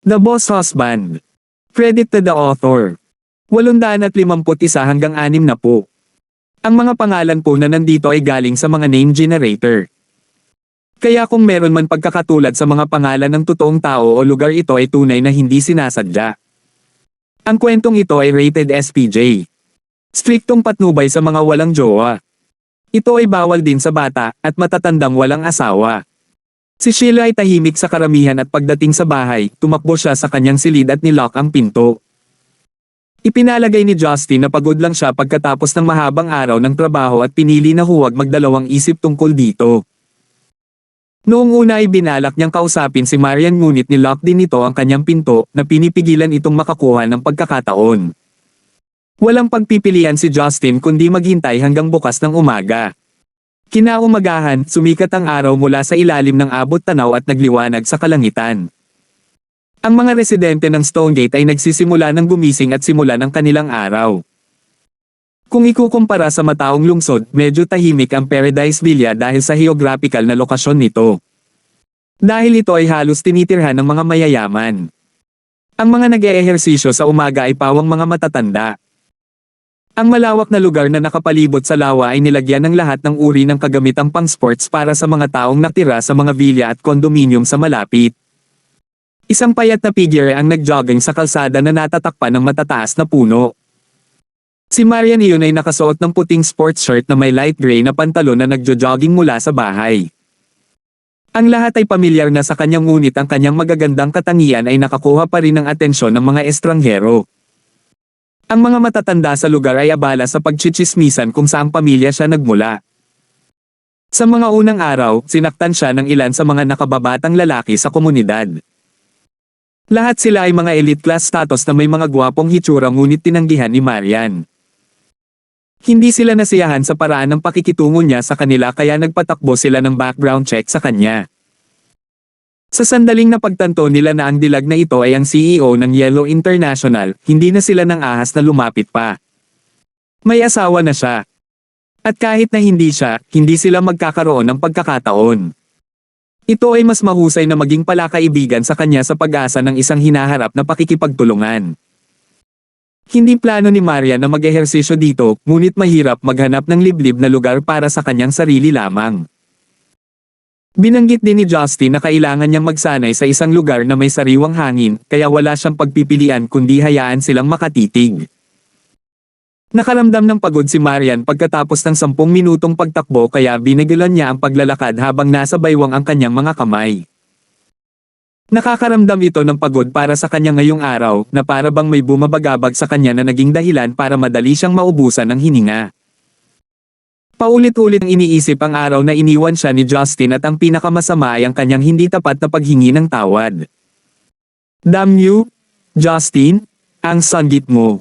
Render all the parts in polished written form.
The Boss Husband. Credit to the author. 851 hanggang 60. Ang mga pangalan po na nandito ay galing sa mga name generator. Kaya kung meron man pagkakatulad sa mga pangalan ng totoong tao o lugar, ito ay tunay na hindi sinasadya. Ang kwentong ito ay rated SPJ. Striktong patnubay sa mga walang jowa. Ito ay bawal din sa bata at matatandang walang asawa. Si Sheila ay tahimik sa karamihan at pagdating sa bahay, tumakbo siya sa kanyang silid at nilock ang pinto. Ipinalagay ni Justin na pagod lang siya pagkatapos ng mahabang araw ng trabaho at pinili na huwag magdalawang isip tungkol dito. Noong una ay binalak niyang kausapin si Marian, ngunit nilock din ito ang kanyang pinto na pinipigilan itong makakuha ng pagkakataon. Walang pagpipilian si Justin kundi maghintay hanggang bukas ng umaga. Kinaumagahan, sumikat ang araw mula sa ilalim ng abot tanaw at nagliwanag sa kalangitan. Ang mga residente ng Stonegate ay nagsisimula ng gumising at simulan ang kanilang araw. Kung ikukumpara sa mataong lungsod, medyo tahimik ang Paradise Villa dahil sa geographical na lokasyon nito. Dahil ito ay halos tinitirhan ng mga mayayaman. Ang mga nag-eehersisyo sa umaga ay pawang mga matatanda. Ang malawak na lugar na nakapalibot sa lawa ay nilagyan ng lahat ng uri ng kagamitang pang-sports para sa mga taong nakatira sa mga villa at condominium sa malapit. Isang payat na figure ang nag-jogging sa kalsada na natatakpan ng matataas na puno. Si Marian iyon ay nakasuot ng puting sports shirt na may light gray na pantalon na nagjo-jogging mula sa bahay. Ang lahat ay pamilyar na sa kanyang, ngunit ang kanyang magagandang katangian ay nakakuha pa rin ng atensyon ng mga estranghero. Ang mga matatanda sa lugar ay abala sa pagchichismisan kung saang pamilya siya nagmula. Sa mga unang araw, sinaktan siya ng ilan sa mga nakababatang lalaki sa komunidad. Lahat sila ay mga elite class status na may mga gwapong hitsura, ngunit tinanggihan ni Marian. Hindi sila nasiyahan sa paraan ng pakikitungo niya sa kanila, kaya nagpatakbo sila ng background check sa kanya. Sa sandaling napagtanto nila na ang dilag na ito ay ang CEO ng Yellow International, hindi na sila nang ahas na lumapit pa. May asawa na siya. At kahit na hindi siya, hindi sila magkakaroon ng pagkakataon. Ito ay mas mahusay na maging palakaibigan sa kanya sa pag-asa ng isang hinaharap na pakikipagtulungan. Hindi plano ni Maria na mag-ehersisyo dito, ngunit mahirap maghanap ng liblib na lugar para sa kanyang sarili lamang. Binanggit din ni Justin na kailangan niyang magsanay sa isang lugar na may sariwang hangin, kaya wala siyang pagpipilian kundi hayaan silang makatitig. Nakaramdam ng pagod si Marian pagkatapos ng 10 minutong pagtakbo, kaya binigilan niya ang paglalakad habang nasa baywang ang kanyang mga kamay. Nakakaramdam ito ng pagod para sa kanya ngayong araw, na para bang may bumabagabag sa kanya na naging dahilan para madali siyang maubusan ng hininga. Paulit-ulit ang iniisip ang araw na iniwan siya ni Justin, at ang pinakamasama ay ang kanyang hindi tapat na paghingi ng tawad. Damn you, Justin, ang sanggit mo.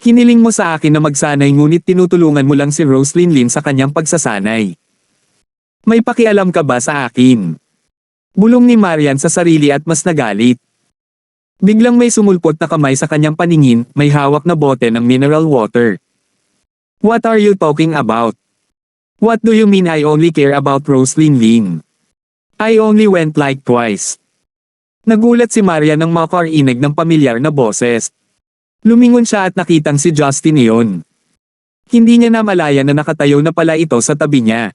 Hiniling mo sa akin na magsanay, ngunit tinutulungan mo lang si Roslyn Lin sa kanyang pagsasanay. May pakialam ka ba sa akin? Bulong ni Marian sa sarili at mas nagalit. Biglang may sumulpot na kamay sa kanyang paningin, may hawak na bote ng mineral water. What are you talking about? What do you mean I only care about Roslyn Lin? I only went like twice. Nagulat si Marian nang makarinig ng pamilyar na boses. Lumingon siya at nakitang si Justin iyon. Hindi niya namalayan na nakatayo na pala ito sa tabi niya.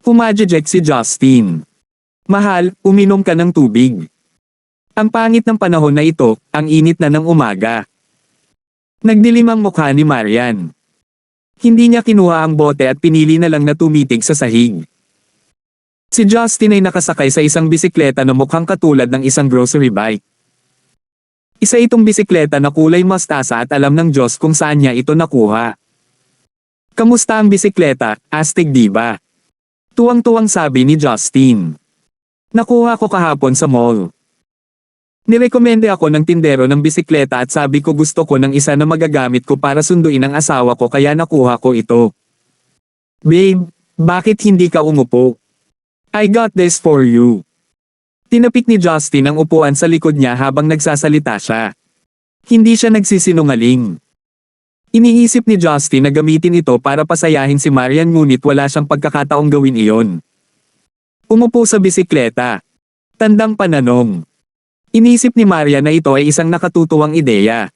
Humajejek si Justin. Mahal, uminom ka ng tubig. Ang pangit ng panahon na ito, ang init na ng umaga. Nagdilim ang mukha ni Marian. Hindi niya kinuha ang bote at pinili na lang na tumitig sa sahig. Si Justin ay nakasakay sa isang bisikleta na mukhang katulad ng isang grocery bike. Isa itong bisikleta na kulay mustasa, at alam ng Diyos kung saan niya ito nakuha. Kamusta ang bisikleta, astig diba? Tuwang-tuwang sabi ni Justin. Nakuha ko kahapon sa mall. Nirekomende ako ng tindero ng bisikleta at sabi ko gusto ko ng isa na magagamit ko para sunduin ang asawa ko, kaya nakuha ko ito. Babe, bakit hindi ka umupo? I got this for you. Tinapik ni Justin ang upuan sa likod niya habang nagsasalita siya. Hindi siya nagsisinungaling. Iniisip ni Justin na gamitin ito para pasayahin si Marian, ngunit wala siyang pagkakataong gawin iyon. Umupo sa bisikleta. Tandang pananong. Inisip ni Marian na ito ay isang nakatutuwang ideya.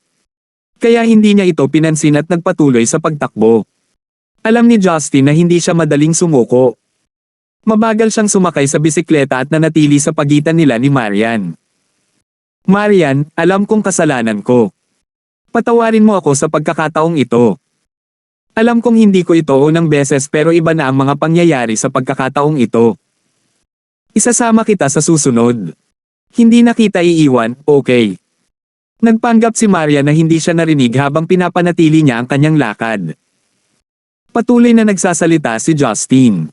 Kaya hindi niya ito pinansin at nagpatuloy sa pagtakbo. Alam ni Justin na hindi siya madaling sumuko. Mabagal siyang sumakay sa bisikleta at nanatili sa pagitan nila ni Marian. Marian, alam kong kasalanan ko. Patawarin mo ako sa pagkakataong ito. Alam kong hindi ko ito unang beses pero iba na ang mga pangyayari sa pagkakataong ito. Isasama kita sa susunod. Hindi na kita iiwan, okay? Nagpanggap si Marian na hindi siya narinig habang pinapanatili niya ang kanyang lakad. Patuloy na nagsasalita si Justin.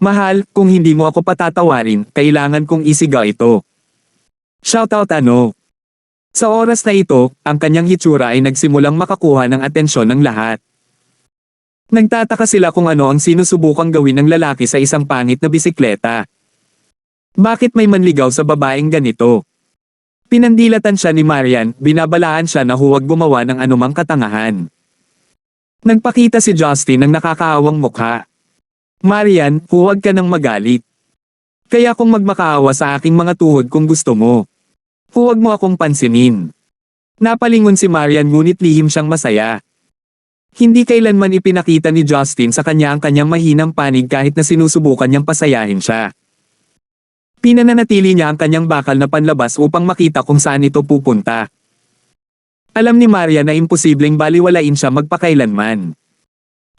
Mahal, kung hindi mo ako patatawarin, kailangan kong isigaw ito. Shoutout ano? Sa oras na ito, ang kanyang hitsura ay nagsimulang makakuha ng atensyon ng lahat. Nagtataka sila kung ano ang sinusubukang gawin ng lalaki sa isang pangit na bisikleta. Bakit may manligaw sa babaeng ganito? Pinandilatan siya ni Marian, binabalaan siya na huwag gumawa ng anumang katangahan. Nagpakita si Justin ng nakakaawang mukha. Marian, huwag ka nang magalit. Kaya kung magmakaawa sa aking mga tuhod kung gusto mo. Huwag mo akong pansinin. Napalingon si Marian ngunit lihim siyang masaya. Hindi kailanman ipinakita ni Justin sa kanya ang kanyang mahinang panig kahit na sinusubukan niyang pasayahin siya. Pinananatili niya ang kanyang bakal na panlabas upang makita kung saan ito pupunta. Alam ni Marian na imposibleng baliwalain siya magpakailanman.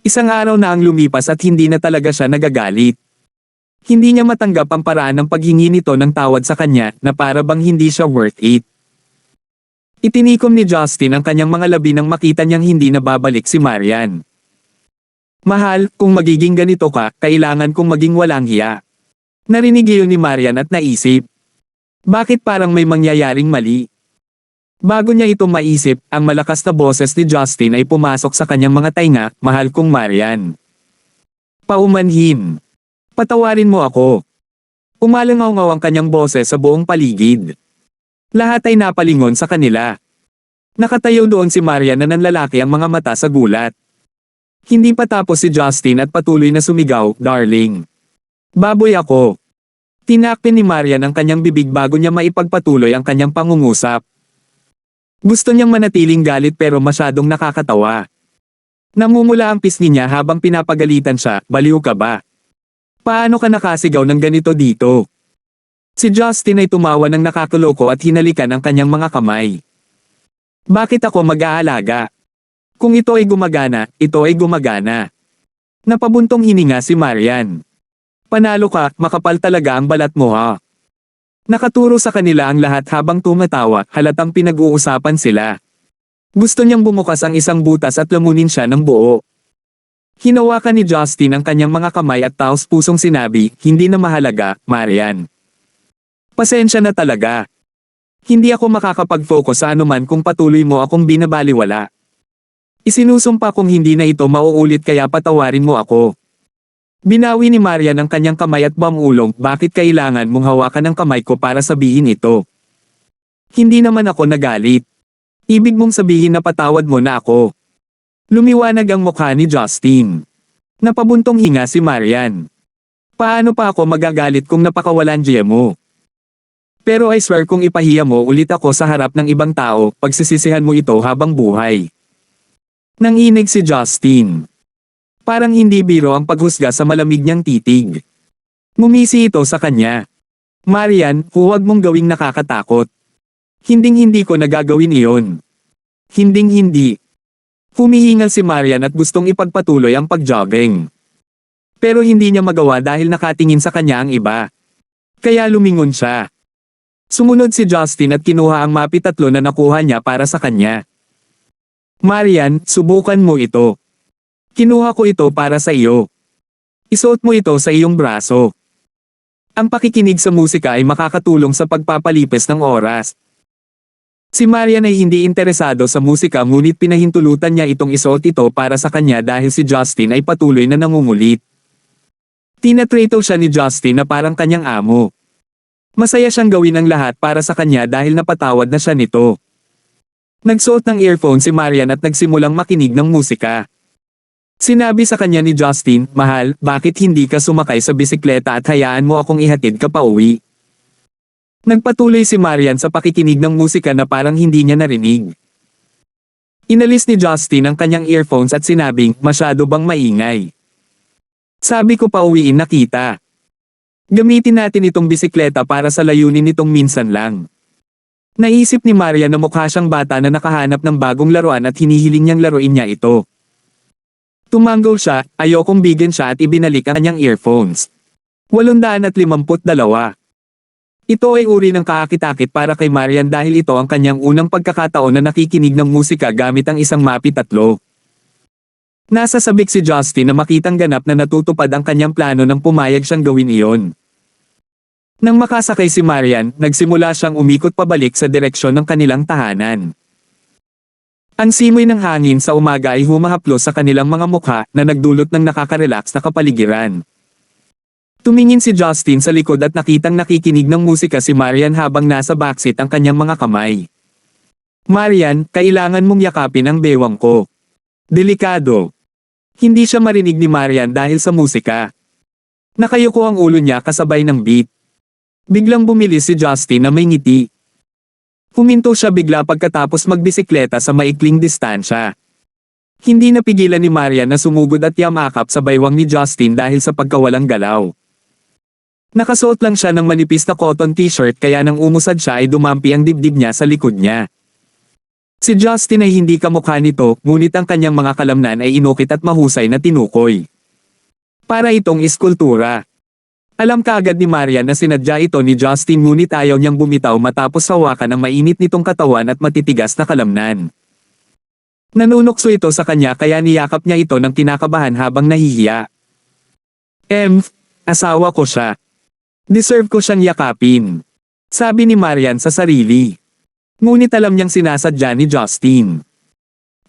Isang araw na ang lumipas at hindi na talaga siya nagagalit. Hindi niya matanggap ang paraan ng paghingi nito ng tawad sa kanya na para bang hindi siya worth it. Itinikom ni Justin ang kanyang mga labi nang makita niyang hindi na babalik si Marian. Mahal, kung magiging ganito ka, kailangan kong maging walang hiya. Narinig iyon ni Marian at naisip. Bakit parang may mangyayaring mali? Bago niya ito maisip, ang malakas na boses ni Justin ay pumasok sa kanyang mga tainga, mahal kong Marian. Paumanhin. Patawarin mo ako. Umalangaw-ngaw ang kanyang boses sa buong paligid. Lahat ay napalingon sa kanila. Nakatayo doon si Marian na nanlalaki ang mga mata sa gulat. Hindi pa tapos si Justin at patuloy na sumigaw, darling. Baboy ako. Tinakpin ni Marian ang kanyang bibig bago niya maipagpatuloy ang kanyang pangungusap. Gusto niyang manatiling galit pero masyadong nakakatawa. Namumula ang pisngi niya habang pinapagalitan siya, baliw ka ba? Paano ka nakasigaw ng ganito dito? Si Justin ay tumawa ng nakakuloko at hinalikan ang kanyang mga kamay. Bakit ako mag-aalaga? Kung ito ay gumagana, ito ay gumagana. Napabuntong hininga si Marian. Panalo ka, makapal talaga ang balat mo ha. Nakaturo sa kanila ang lahat habang tumatawa, halatang pinag-uusapan sila. Gusto niyang bumukas ang isang butas at lamunin siya ng buo. Hinawakan ni Justin ang kanyang mga kamay at taos pusong sinabi, hindi na mahalaga, Marian. Pasensya na talaga. Hindi ako makakapag-focus sa anuman kung patuloy mo akong binabaliwala. Isinusumpa kong hindi na ito mauulit kaya patawarin mo ako. Binawi ni Marian ang kanyang kamay at bamulong, bakit kailangan mong hawakan ang kamay ko para sabihin ito? Hindi naman ako nagalit. Ibig mong sabihin na patawad mo na ako. Lumiwanag ang mukha ni Justin. Napabuntong hinga si Marian. Paano pa ako magagalit kung napakawalan diya mo? Pero I swear kung ipahiya mo ulit ako sa harap ng ibang tao, pagsisisihan mo ito habang buhay. Nanginig si Justin. Parang hindi biro ang paghusga sa malamig niyang titig. Ngumisi ito sa kanya. Marian, huwag mong gawing nakakatakot. Hinding-hindi ko nagagawin iyon. Hinding-hindi. Humihingal si Marian at gustong ipagpatuloy ang pagjogging. Pero hindi niya magawa dahil nakatingin sa kanya ang iba. Kaya lumingon siya. Sumunod si Justin at kinuha ang mapi tatlo na nakuha niya para sa kanya. Marian, subukan mo ito. Kinuha ko ito para sa iyo. Isuot mo ito sa iyong braso. Ang pakikinig sa musika ay makakatulong sa pagpapalipis ng oras. Si Marian ay hindi interesado sa musika ngunit pinahintulutan niya itong isuot ito para sa kanya dahil si Justin ay patuloy na nangungulit. Tinatrato siya ni Justin na parang kanyang amo. Masaya siyang gawin ang lahat para sa kanya dahil napatawad na siya nito. Nagsuot ng earphone si Marian at nagsimulang makinig ng musika. Sinabi sa kanya ni Justin, mahal, bakit hindi ka sumakay sa bisikleta at hayaan mo akong ihatid ka pa uwi? Nagpatuloy si Marian sa pakikinig ng musika na parang hindi niya narinig. Inalis ni Justin ang kanyang earphones at sinabing, masyado bang maingay? Sabi ko pauwiin na kita. Gamitin natin itong bisikleta para sa layunin nitong minsan lang. Naisip ni Marian na mukha siyang bata na nakahanap ng bagong laruan at hinihiling niyang laruin niya ito. Tumanggo siya, ayokong bigyan siya at ibinalik ang kanyang earphones. 852. Ito ay uri ng kaakit-akit para kay Marian dahil ito ang kanyang unang pagkakataon na nakikinig ng musika gamit ang isang MAPI 3. Nasa sabik si Justin na makitang ganap na natutupad ang kanyang plano nang pumayag siyang gawin iyon. Nang makasakay si Marian, nagsimula siyang umikot pabalik sa direksyon ng kanilang tahanan. Ang simoy ng hangin sa umaga ay humahaplos sa kanilang mga mukha na nagdulot ng nakaka-relax na kapaligiran. Tumingin si Justin sa likod at nakitang nakikinig ng musika si Marian habang nasa backseat ang kanyang mga kamay. Marian, kailangan mong yakapin ang bewang ko. Delikado. Hindi siya marinig ni Marian dahil sa musika. Nakayuko ang ulo niya kasabay ng beat. Biglang bumilis si Justin na may ngiti. Huminto siya bigla pagkatapos magbisikleta sa maikling distansya. Hindi napigilan ni Marian na sumugod at yamakap sa baywang ni Justin dahil sa pagkawalang galaw. Nakasuot lang siya ng manipis na cotton t-shirt kaya nang umusad siya ay dumampi ang dibdib niya sa likod niya. Si Justin ay hindi kamukha nito, ngunit ang kanyang mga kalamnan ay inukit at mahusay na tinukoy. Para itong iskultura. Alam kaagad ni Marian na sinadya ito ni Justin ngunit ayaw niyang bumitaw matapos hawakan ang mainit nitong katawan at matitigas na kalamnan. Nanunokso ito sa kanya kaya niyakap niya ito ng kinakabahan habang nahihiya. Asawa ko siya. Deserve ko siyang yakapin. Sabi ni Marian sa sarili. Ngunit alam niyang sinasadya ni Justin.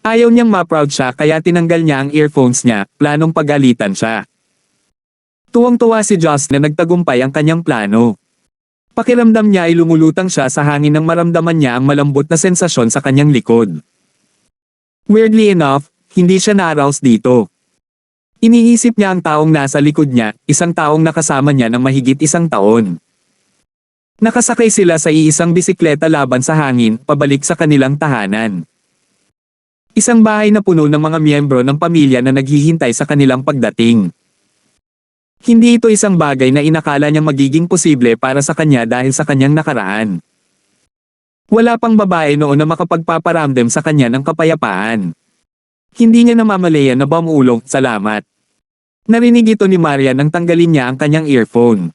Ayaw niyang ma-proud siya kaya tinanggal niya ang earphones niya, planong pagalitan siya. Tuwang-tuwa si Justin na nagtagumpay ang kanyang plano. Pakiramdam niya ay lumulutang siya sa hangin nang maramdaman niya ang malambot na sensasyon sa kanyang likod. Weirdly enough, hindi siya na-arouse dito. Iniisip niya ang taong nasa likod niya, isang taong nakasama niya ng mahigit 1 taon. Nakasakay sila sa iisang bisikleta laban sa hangin, pabalik sa kanilang tahanan. Isang bahay na puno ng mga miyembro ng pamilya na naghihintay sa kanilang pagdating. Hindi ito isang bagay na inakala niyang magiging posible para sa kanya dahil sa kanyang nakaraan. Wala pang babae noon na makapagpaparamdam sa kanya ng kapayapaan. Hindi niya namamalayan na bumulong, salamat. Narinig ito ni Marian nang tanggalin niya ang kanyang earphone.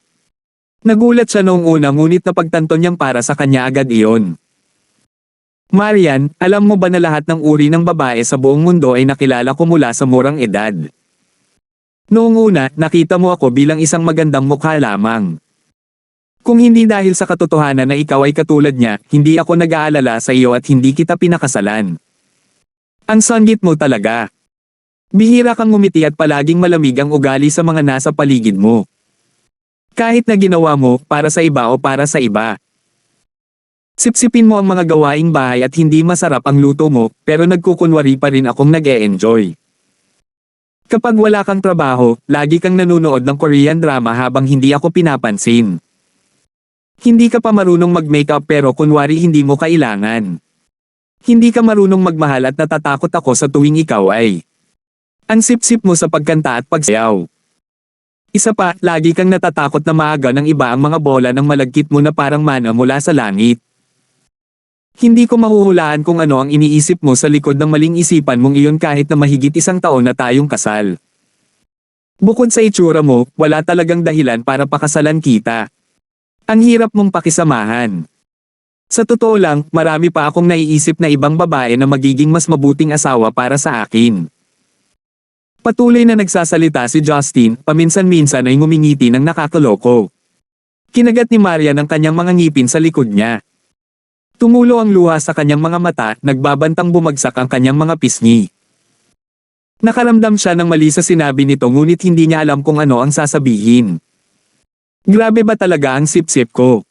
Nagulat siya noong una ngunit napagtanto niyang para sa kanya agad iyon. Marian, alam mo ba na lahat ng uri ng babae sa buong mundo ay nakilala ko mula sa murang edad? Noong una, nakita mo ako bilang isang magandang mukha lamang. Kung hindi dahil sa katotohanan na ikaw ay katulad niya, hindi ako nag-aalala sa iyo at hindi kita pinakasalan. Ang sanggit mo talaga. Bihira kang ngumiti at palaging malamig ang ugali sa mga nasa paligid mo. Kahit na ginawa mo, para sa iba o para sa iba. Sipsipin mo ang mga gawaing bahay at hindi masarap ang luto mo, pero nagkukunwari pa rin akong nag-e-enjoy. Kapag wala kang trabaho, lagi kang nanonood ng Korean drama habang hindi ako pinapansin. Hindi ka pa marunong mag-makeup pero kunwari hindi mo kailangan. Hindi ka marunong magmahal at natatakot ako sa tuwing ikaw ay. Ang sip-sip mo sa pagkanta at pagsayaw. Isa pa, lagi kang natatakot na maaga ng iba ang mga bola ng malagkit mo na parang mana mula sa langit. Hindi ko mahuhulaan kung ano ang iniisip mo sa likod ng maling isipan mong iyon kahit na mahigit 1 taon na tayong kasal. Bukod sa itsura mo, wala talagang dahilan para pakasalan kita. Ang hirap mong pakisamahan. Sa totoo lang, marami pa akong naiisip na ibang babae na magiging mas mabuting asawa para sa akin. Patuloy na nagsasalita si Justin, paminsan-minsan ay ngumingiti ng nakakaloko. Kinagat ni Marian ang kanyang mga ngipin sa likod niya. Tumulo ang luha sa kanyang mga mata, nagbabantang bumagsak ang kanyang mga pisngi. Nakaramdam siya ng mali sa sinabi nito ngunit hindi niya alam kung ano ang sasabihin. Grabe ba talaga ang sip-sip ko?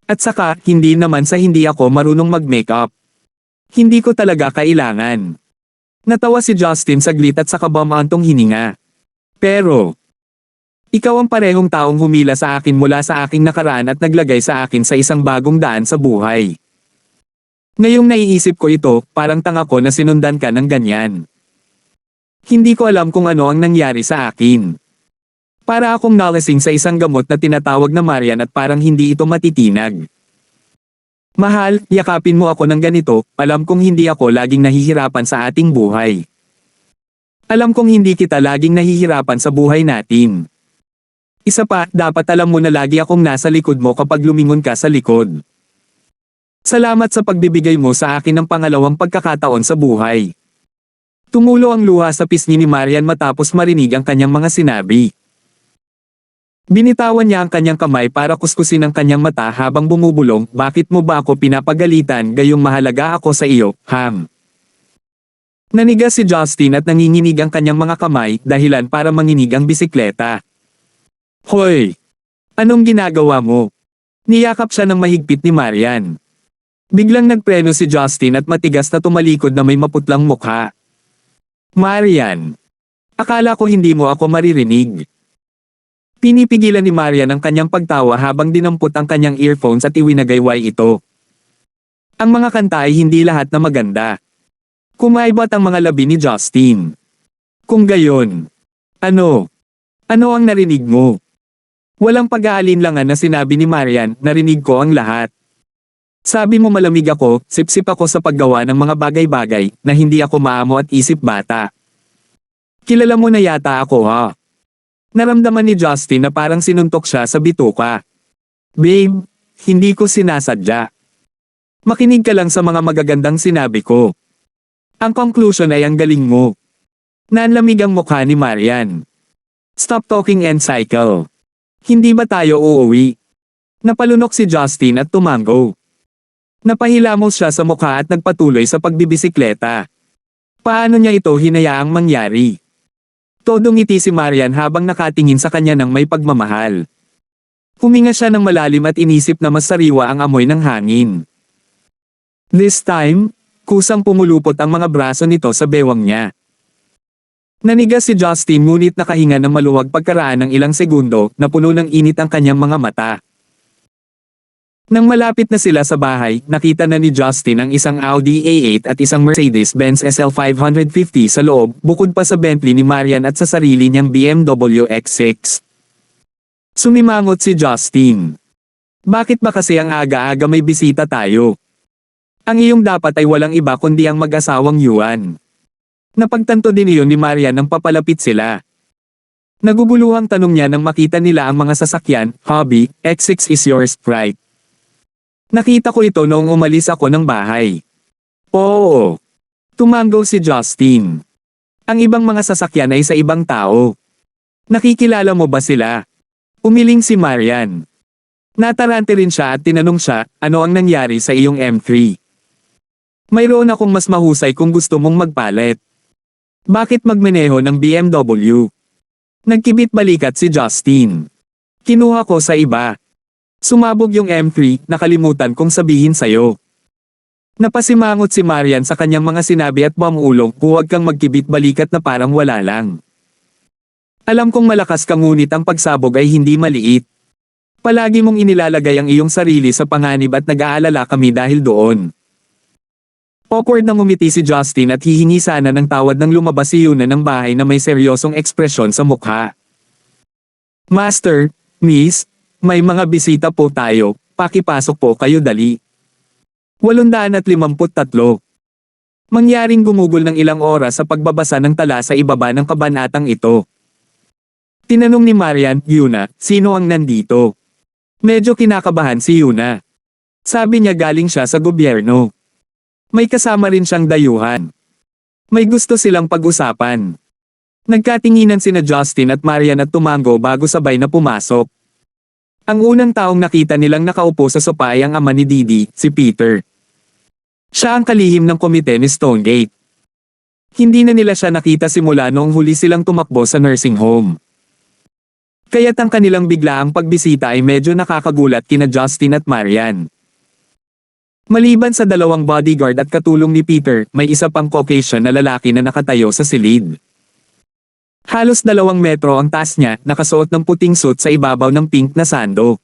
At saka, hindi naman sa hindi ako marunong mag-makeup. Hindi ko talaga kailangan. Natawa si Justin saglit at saka bumantong hininga. Pero, Ikaw ang parehong taong humila sa akin mula sa aking nakaraan at naglagay sa akin sa isang bagong daan sa buhay. Ngayong naiisip ko ito, parang tanga ko na sinundan ka ng ganyan. Hindi ko alam kung ano ang nangyari sa akin. Para akong nalasing sa isang gamot na tinatawag na Marian at parang hindi ito matitinag. Mahal, yakapin mo ako ng ganito, alam kong hindi ako laging nahihirapan sa ating buhay. Alam kong hindi kita laging nahihirapan sa buhay natin. Isa pa, dapat alam mo na lagi akong nasa likod mo kapag lumingon ka sa likod. Salamat sa pagbibigay mo sa akin ng pangalawang pagkakataon sa buhay. Tumulo ang luha sa pisngi ni Marian matapos marinig ang kanyang mga sinabi. Binitawan niya ang kanyang kamay para kuskusin ang kanyang mata habang bumubulong, bakit mo ba ako pinapagalitan gayong mahalaga ako sa iyo, Ham? Nanigas si Justin at nanginginig ang kanyang mga kamay dahilan para manginig ang bisikleta. Hoy! Anong ginagawa mo? Niyakap siya ng mahigpit ni Marian. Biglang nagpreno si Justin at matigas na tumalikod na may maputlang mukha. Marian! Akala ko hindi mo ako maririnig. Pinipigilan ni Marian ang kanyang pagtawa habang dinampot ang kanyang earphones at iwinagayway ito. Ang mga kanta ay hindi lahat na maganda. Kumaibat ang mga labi ni Justin. Kung gayon. Ano? Ano ang narinig mo? Walang pag-aalinlangan na sinabi ni Marian, narinig ko ang lahat. Sabi mo malamig ako, sip-sip ako sa paggawa ng mga bagay-bagay na hindi ako maamo at isip bata. Kilala mo na yata ako ha? Naramdaman ni Justin na parang sinuntok siya sa bituka. Babe, hindi ko sinasadya. Makinig ka lang sa mga magagandang sinabi ko. Ang conclusion ay ang galing mo. Nanlamig ang mukha ni Marian. Stop talking and cycle. Hindi ba tayo uuwi? Napalunok si Justin at tumango. Napahilamos siya sa mukha at nagpatuloy sa pagbibisikleta. Paano niya ito hinayaang mangyari? Todong ngiti si Marian habang nakatingin sa kanya ng may pagmamahal. Huminga siya ng malalim at inisip na mas sariwa ang amoy ng hangin. This time, kusang pumulupot ang mga braso nito sa bewang niya. Nanigas si Justin ngunit nakahinga ng maluwag pagkaraan ng ilang segundo na puno ng init ang kanyang mga mata. Nang malapit na sila sa bahay, nakita na ni Justin ang isang Audi A8 at isang Mercedes-Benz SL550 sa loob, bukod pa sa Bentley ni Marian at sa sarili niyang BMW X6. Sumimangot si Justin. Bakit ba kasi ang aga-aga may bisita tayo? Ang iyong dapat ay walang iba kundi ang mag-asawang Yuan. Napagtanto din iyon ni Marian nang papalapit sila. Naguguluhang tanong niya nang makita nila ang mga sasakyan, hobby, X6 is yours, right? Nakita ko ito noong umalis ako ng bahay. Oo. Tumango si Justin. Ang ibang mga sasakyan ay sa ibang tao. Nakikilala mo ba sila? Umiling si Marian. Natarante rin siya at tinanong siya, ano ang nangyari sa iyong M3? Mayroon akong mas mahusay kung gusto mong magpalit. Bakit magmaneho ng BMW? Nagkibit balikat si Justin. Kinuha ko sa iba. Sumabog yung M3, nakalimutan kong sabihin sa'yo. Napasimangot si Marian sa kanyang mga sinabi at mamulong, huwag kang magkibit balikat na parang wala lang. Alam kong malakas ka ngunit ang pagsabog ay hindi maliit. Palagi mong inilalagay ang iyong sarili sa panganib at nag-aalala kami dahil doon. Awkward na ngumiti si Justin at hihingi sana ng tawad nang lumabas si Yuna ng bahay na may seryosong ekspresyon sa mukha. Master, Miss, may mga bisita po tayo, pakipasok po kayo dali. 853. Mangyaring gumugol ng ilang oras sa pagbabasa ng tala sa ibaba ng kabanatang ito. Tinanong ni Marian, Yuna, sino ang nandito? Medyo kinakabahan si Yuna. Sabi niya galing siya sa gobyerno. May kasama rin siyang dayuhan. May gusto silang pag-usapan. Nagkatinginan sina Justin at Marian at tumango bago sabay na pumasok. Ang unang taong nakita nilang nakaupo sa sopa ay ang ama ni Didi, si Peter. Siya ang kalihim ng komite ni Stonegate. Hindi na nila siya nakita simula noong huli silang tumakbo sa nursing home. Kaya't ang kanilang biglaang pagbisita ay medyo nakakagulat kina Justin at Marian. Maliban sa dalawang bodyguard at katulong ni Peter, may isa pang Caucasian na lalaki na nakatayo sa silid. Halos 2 metro ang taas niya, nakasuot ng puting suit sa ibabaw ng pink na sando.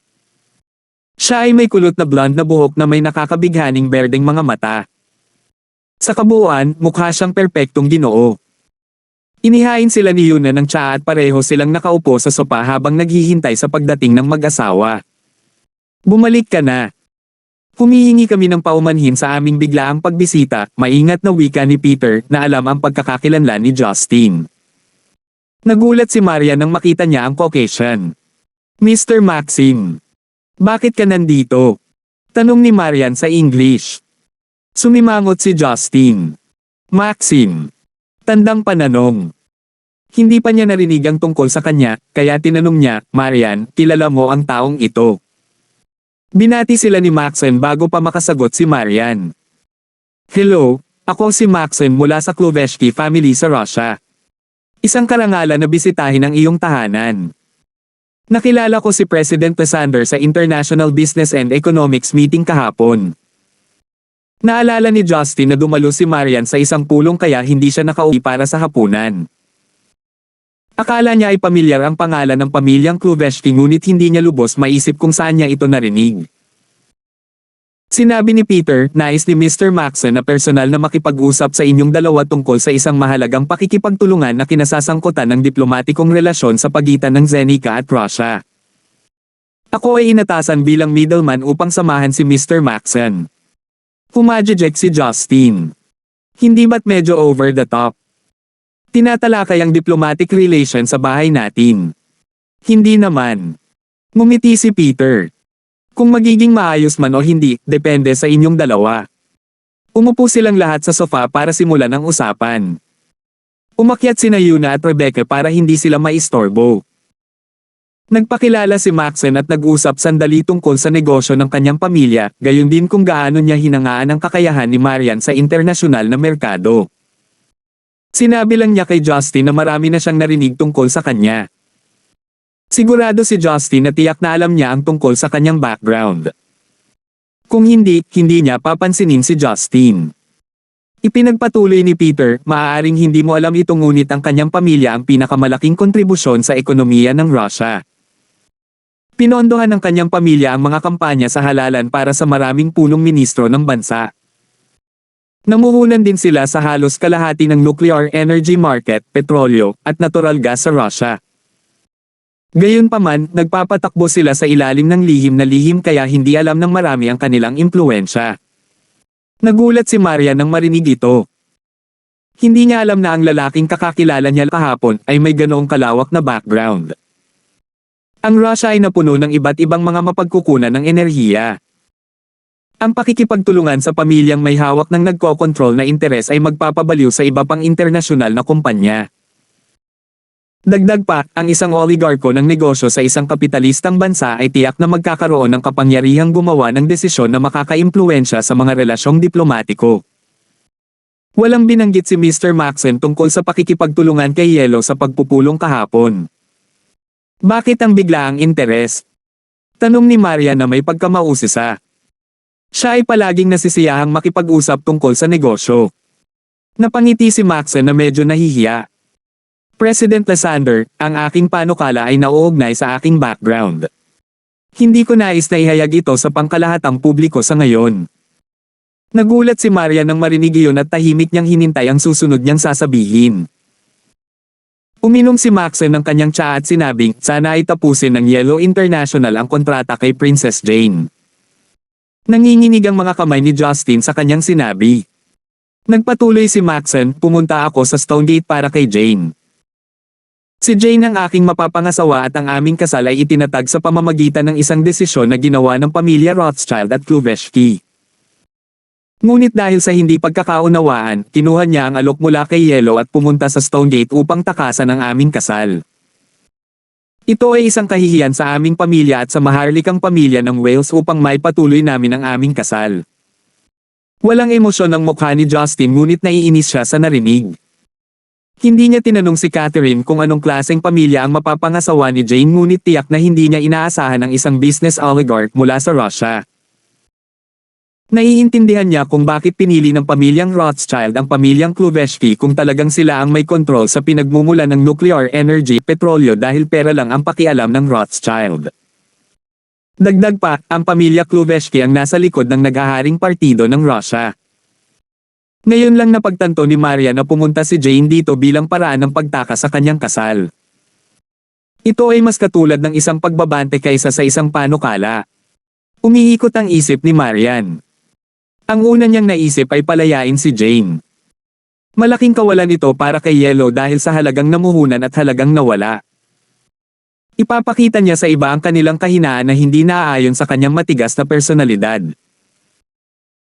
Siya ay may kulot na blonde na buhok na may nakakabighaning berdeng mga mata. Sa kabuuan, mukha siyang perpektong Ginoo. Inihain sila ni Yuna ng tsaa at pareho silang nakaupo sa sopa habang naghihintay sa pagdating ng mag-asawa. Bumalik ka na. Humihingi kami ng paumanhin sa aming biglaang pagbisita, maingat na wika ni Peter na alam ang pagkakakilanlan ni Justin. Nagulat si Maria nang makita niya ang Caucasian. Mr. Maxim. Bakit ka nandito? Tanong ni Marian sa English. Sumimangot si Justin. Maxim. Tandang pananong. Hindi pa niya narinig ang tungkol sa kanya, kaya tinanong niya, Marian, kilala mo ang taong ito? Binati sila ni Maxim bago pa makasagot si Marian. Hello, ako si Maxim mula sa Kluveshki family sa Russia. Isang karangalan na bisitahin ang iyong tahanan. Nakilala ko si President Lysander sa International Business and Economics meeting kahapon. Naalala ni Justin na dumalo si Marian sa isang pulong kaya hindi siya nakauwi para sa hapunan. Akala niya ay pamilyar ang pangalan ng pamilyang Kluveshki ngunit hindi niya lubos maisip kung saan niya ito narinig. Sinabi ni Peter, nais ni Mr. Maxon na personal na makipag-usap sa inyong dalawa tungkol sa isang mahalagang pakikipagtulungan na kinasasangkutan ng diplomatikong relasyon sa pagitan ng Zenica at Russia. Ako ay inatasan bilang middleman upang samahan si Mr. Maxon. Humajejek si Justin. Hindi ba't medyo over the top? Tinatalakay ang diplomatic relation sa bahay natin. Hindi naman. Ngumiti si Peter. Kung magiging maayos man o hindi, depende sa inyong dalawa. Umupo silang lahat sa sofa para simulan ang usapan. Umakyat sina Yuna at Rebecca para hindi sila maistorbo. Nagpakilala si Maxon at nag-usap sandali tungkol sa negosyo ng kanyang pamilya, gayon din kung gaano niya hinangaan ang kakayahan ni Marian sa internasyonal na merkado. Sinabi lang niya kay Justin na marami na siyang narinig tungkol sa kanya. Sigurado si Justin na tiyak na alam niya ang tungkol sa kanyang background. Kung hindi, hindi niya papansinin si Justin. Ipinagpatuloy ni Peter, maaaring hindi mo alam ito ngunit ang kanyang pamilya ang pinakamalaking kontribusyon sa ekonomiya ng Russia. Pinondohan ng kanyang pamilya ang mga kampanya sa halalan para sa maraming punong ministro ng bansa. Namuhunan din sila sa halos kalahati ng nuclear energy market, petrolyo, at natural gas sa Russia. Gayunpaman, nagpapatakbo sila sa ilalim ng lihim na lihim kaya hindi alam ng marami ang kanilang impluensya. Nagulat si Maria nang marinig ito. Hindi niya alam na ang lalaking kakakilala niya kahapon ay may ganoong kalawak na background. Ang Russia ay napuno ng iba't ibang mga mapagkukunan ng enerhiya. Ang pakikipagtulungan sa pamilyang may hawak ng nagkokontrol na interes ay magpapabaliw sa iba pang internasyonal na kumpanya. Dagdag pa, ang isang oligarko ng negosyo sa isang kapitalistang bansa ay tiyak na magkakaroon ng kapangyarihang gumawa ng desisyon na makakaimpluwensya sa mga relasyong diplomatiko. Walang binanggit si Mr. Maxon tungkol sa pakikipagtulungan kay Yelo sa pagpupulong kahapon. Bakit ang biglaang interes? Tanong ni Maria na may pagkamausisa. Siya ay palaging nasisiyahang makipag-usap tungkol sa negosyo. Napangiti si Maxon na medyo nahihiya. President Lysander, ang aking panukala ay nauugnay sa aking background. Hindi ko nais na ihayag ito sa pangkalahatang publiko sa ngayon. Nagulat si Maria nang marinig iyon at tahimik niyang hinintay ang susunod niyang sasabihin. Uminom si Maxon ng kanyang tsaa at sinabing, sana ay tapusin ng Yellow International ang kontrata kay Princess Jane. Nanginginig ang mga kamay ni Justin sa kanyang sinabi. Nagpatuloy si Maxon, pumunta ako sa Stonegate para kay Jane. Si Jane ang aking mapapangasawa at ang aming kasal ay itinatag sa pamamagitan ng isang desisyon na ginawa ng pamilya Rothschild at Kluveshki. Ngunit dahil sa hindi pagkakaunawaan, kinuha niya ang alok mula kay Yellow at pumunta sa Stonegate upang takasan ang aming kasal. Ito ay isang kahihiyan sa aming pamilya at sa maharlikang pamilya ng Wales upang maipatuloy namin ang aming kasal. Walang emosyon ang mukha ni Justin ngunit naiinis siya sa narinig. Hindi niya tinanong si Catherine kung anong klaseng pamilya ang mapapangasawa ni Jane ngunit tiyak na hindi niya inaasahan ang isang business oligarch mula sa Russia. Naiintindihan niya kung bakit pinili ng pamilyang Rothschild ang pamilyang Kluveshky kung talagang sila ang may kontrol sa pinagmumulan ng nuclear energy petrolyo dahil pera lang ang pakialam ng Rothschild. Dagdag pa, ang pamilya Kluveshky ang nasa likod ng naghaharing partido ng Russia. Ngayon lang napagtanto ni Maria na pumunta si Jane dito bilang paraan ng pagtaka sa kanyang kasal. Ito ay mas katulad ng isang pagbabante kaysa sa isang panukala. Umiikot ang isip ni Marian. Ang una niyang naisip ay palayain si Jane. Malaking kawalan ito para kay Yellow dahil sa halagang namuhunan at halagang nawala. Ipapakita niya sa iba ang kanilang kahinaan na hindi naaayon sa kanyang matigas na personalidad.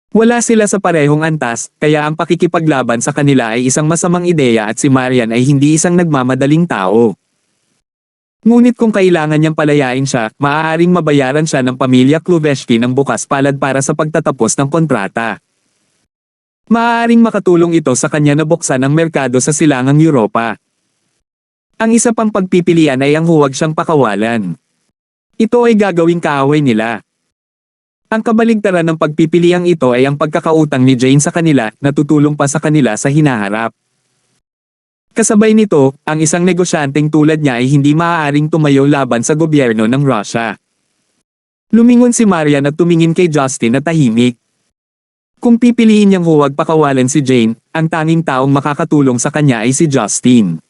Wala sila sa parehong antas, kaya ang pakikipaglaban sa kanila ay isang masamang ideya at si Marian ay hindi isang nagmamadaling tao. Ngunit kung kailangan niyang palayain siya, maaaring mabayaran siya ng pamilya Kluveshky ng bukas palad para sa pagtatapos ng kontrata. Maaaring makatulong ito sa kanya na buksan ang merkado sa silangang Europa. Ang isa pang pagpipilian ay ang huwag siyang pakawalan. Ito ay gagawing kaaway nila. Ang kabaligtaran ng pagpipiliang ito ay ang pagkakautang ni Jane sa kanila na tutulong pa sa kanila sa hinaharap. Kasabay nito, ang isang negosyanteng tulad niya ay hindi maaaring tumayo laban sa gobyerno ng Russia. Lumingon si Marian at tumingin kay Justin na tahimik. Kung pipiliin niyang huwag pakawalan si Jane, ang tanging taong makakatulong sa kanya ay si Justin.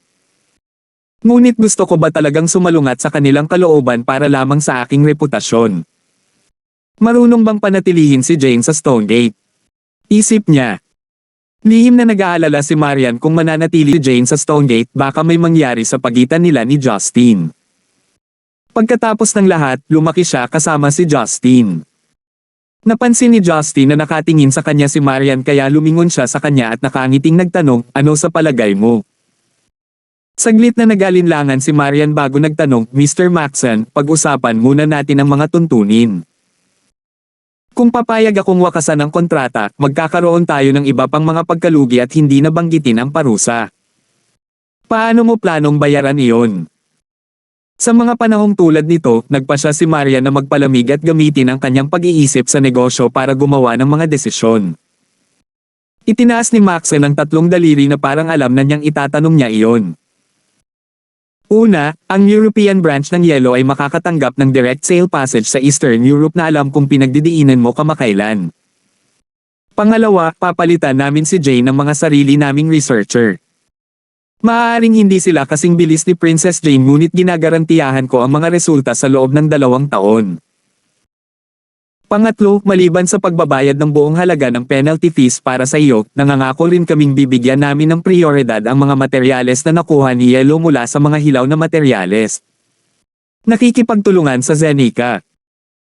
Ngunit gusto ko ba talagang sumalungat sa kanilang kalooban para lamang sa aking reputasyon? Marunong bang panatilihin si Jane sa Stonegate? Isip niya. Lihim na nag-aalala si Marian kung mananatili si Jane sa Stonegate baka may mangyari sa pagitan nila ni Justin. Pagkatapos ng lahat, lumaki siya kasama si Justin. Napansin ni Justin na nakatingin sa kanya si Marian kaya lumingon siya sa kanya at nakangiting nagtanong, ano sa palagay mo? Saglit na nag-alinlangan si Marian bago nagtanong, Mr. Maxon, pag-usapan muna natin ang mga tuntunin. Kung papayag akong wakasan ang kontrata, magkakaroon tayo ng iba pang mga pagkalugi at hindi nabanggitin ang parusa. Paano mo planong bayaran iyon? Sa mga panahong tulad nito, nagpasya si Maria na magpalamig at gamitin ang kanyang pag-iisip sa negosyo para gumawa ng mga desisyon. Itinaas ni Maxon ang tatlong daliri na parang alam na niyang itatanong niya iyon. Una, ang European branch ng Yellow ay makakatanggap ng direct sale passage sa Eastern Europe na alam kung pinagdidiinan mo kamakailan. Pangalawa, papalitan namin si Jane ng mga sarili naming researcher. Maaaring hindi sila kasing bilis ni Princess Jane ngunit ginagarantiyahan ko ang mga resulta sa loob ng 2 taon. Pangatlo, maliban sa pagbabayad ng buong halaga ng penalty fees para sa iyo, nangangako rin kaming bibigyan namin ng prioridad ang mga materyales na nakuha ni Yellow mula sa mga hilaw na materyales. Nakikipagtulungan sa Zenica.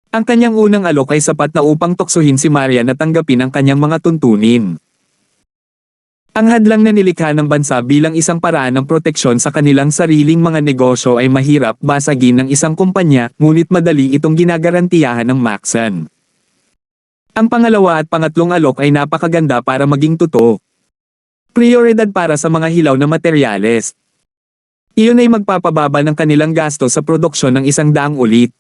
Ang kanyang unang alok ay sapat na upang tuksuhin si Maria na tanggapin ang kanyang mga tuntunin. Ang hadlang na nilikha ng bansa bilang isang paraan ng proteksyon sa kanilang sariling mga negosyo ay mahirap basagin ng isang kumpanya, ngunit madali itong ginagarantiyahan ng Maxon. Ang pangalawa at pangatlong alok ay napakaganda para maging totoo. Prioridad para sa mga hilaw na materyales. Iyon ay magpapababa ng kanilang gasto sa produksyon ng 100 ulit.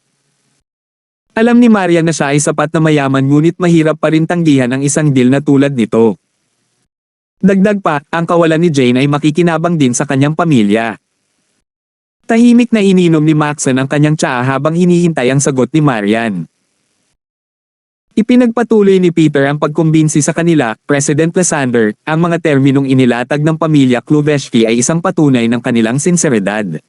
Alam ni Maria na siya ay sapat na mayaman ngunit mahirap pa rin tanggihan ang isang deal na tulad nito. Dagdag pa, ang kawalan ni Jane ay makikinabang din sa kanyang pamilya. Tahimik na ininom ni Maxon ang kanyang tsaa habang hinihintay ang sagot ni Marian. Ipinagpatuloy ni Peter ang pagkumbinsi sa kanila, President Lysander, ang mga terminong inilatag ng pamilya Kluveshky ay isang patunay ng kanilang sinseridad.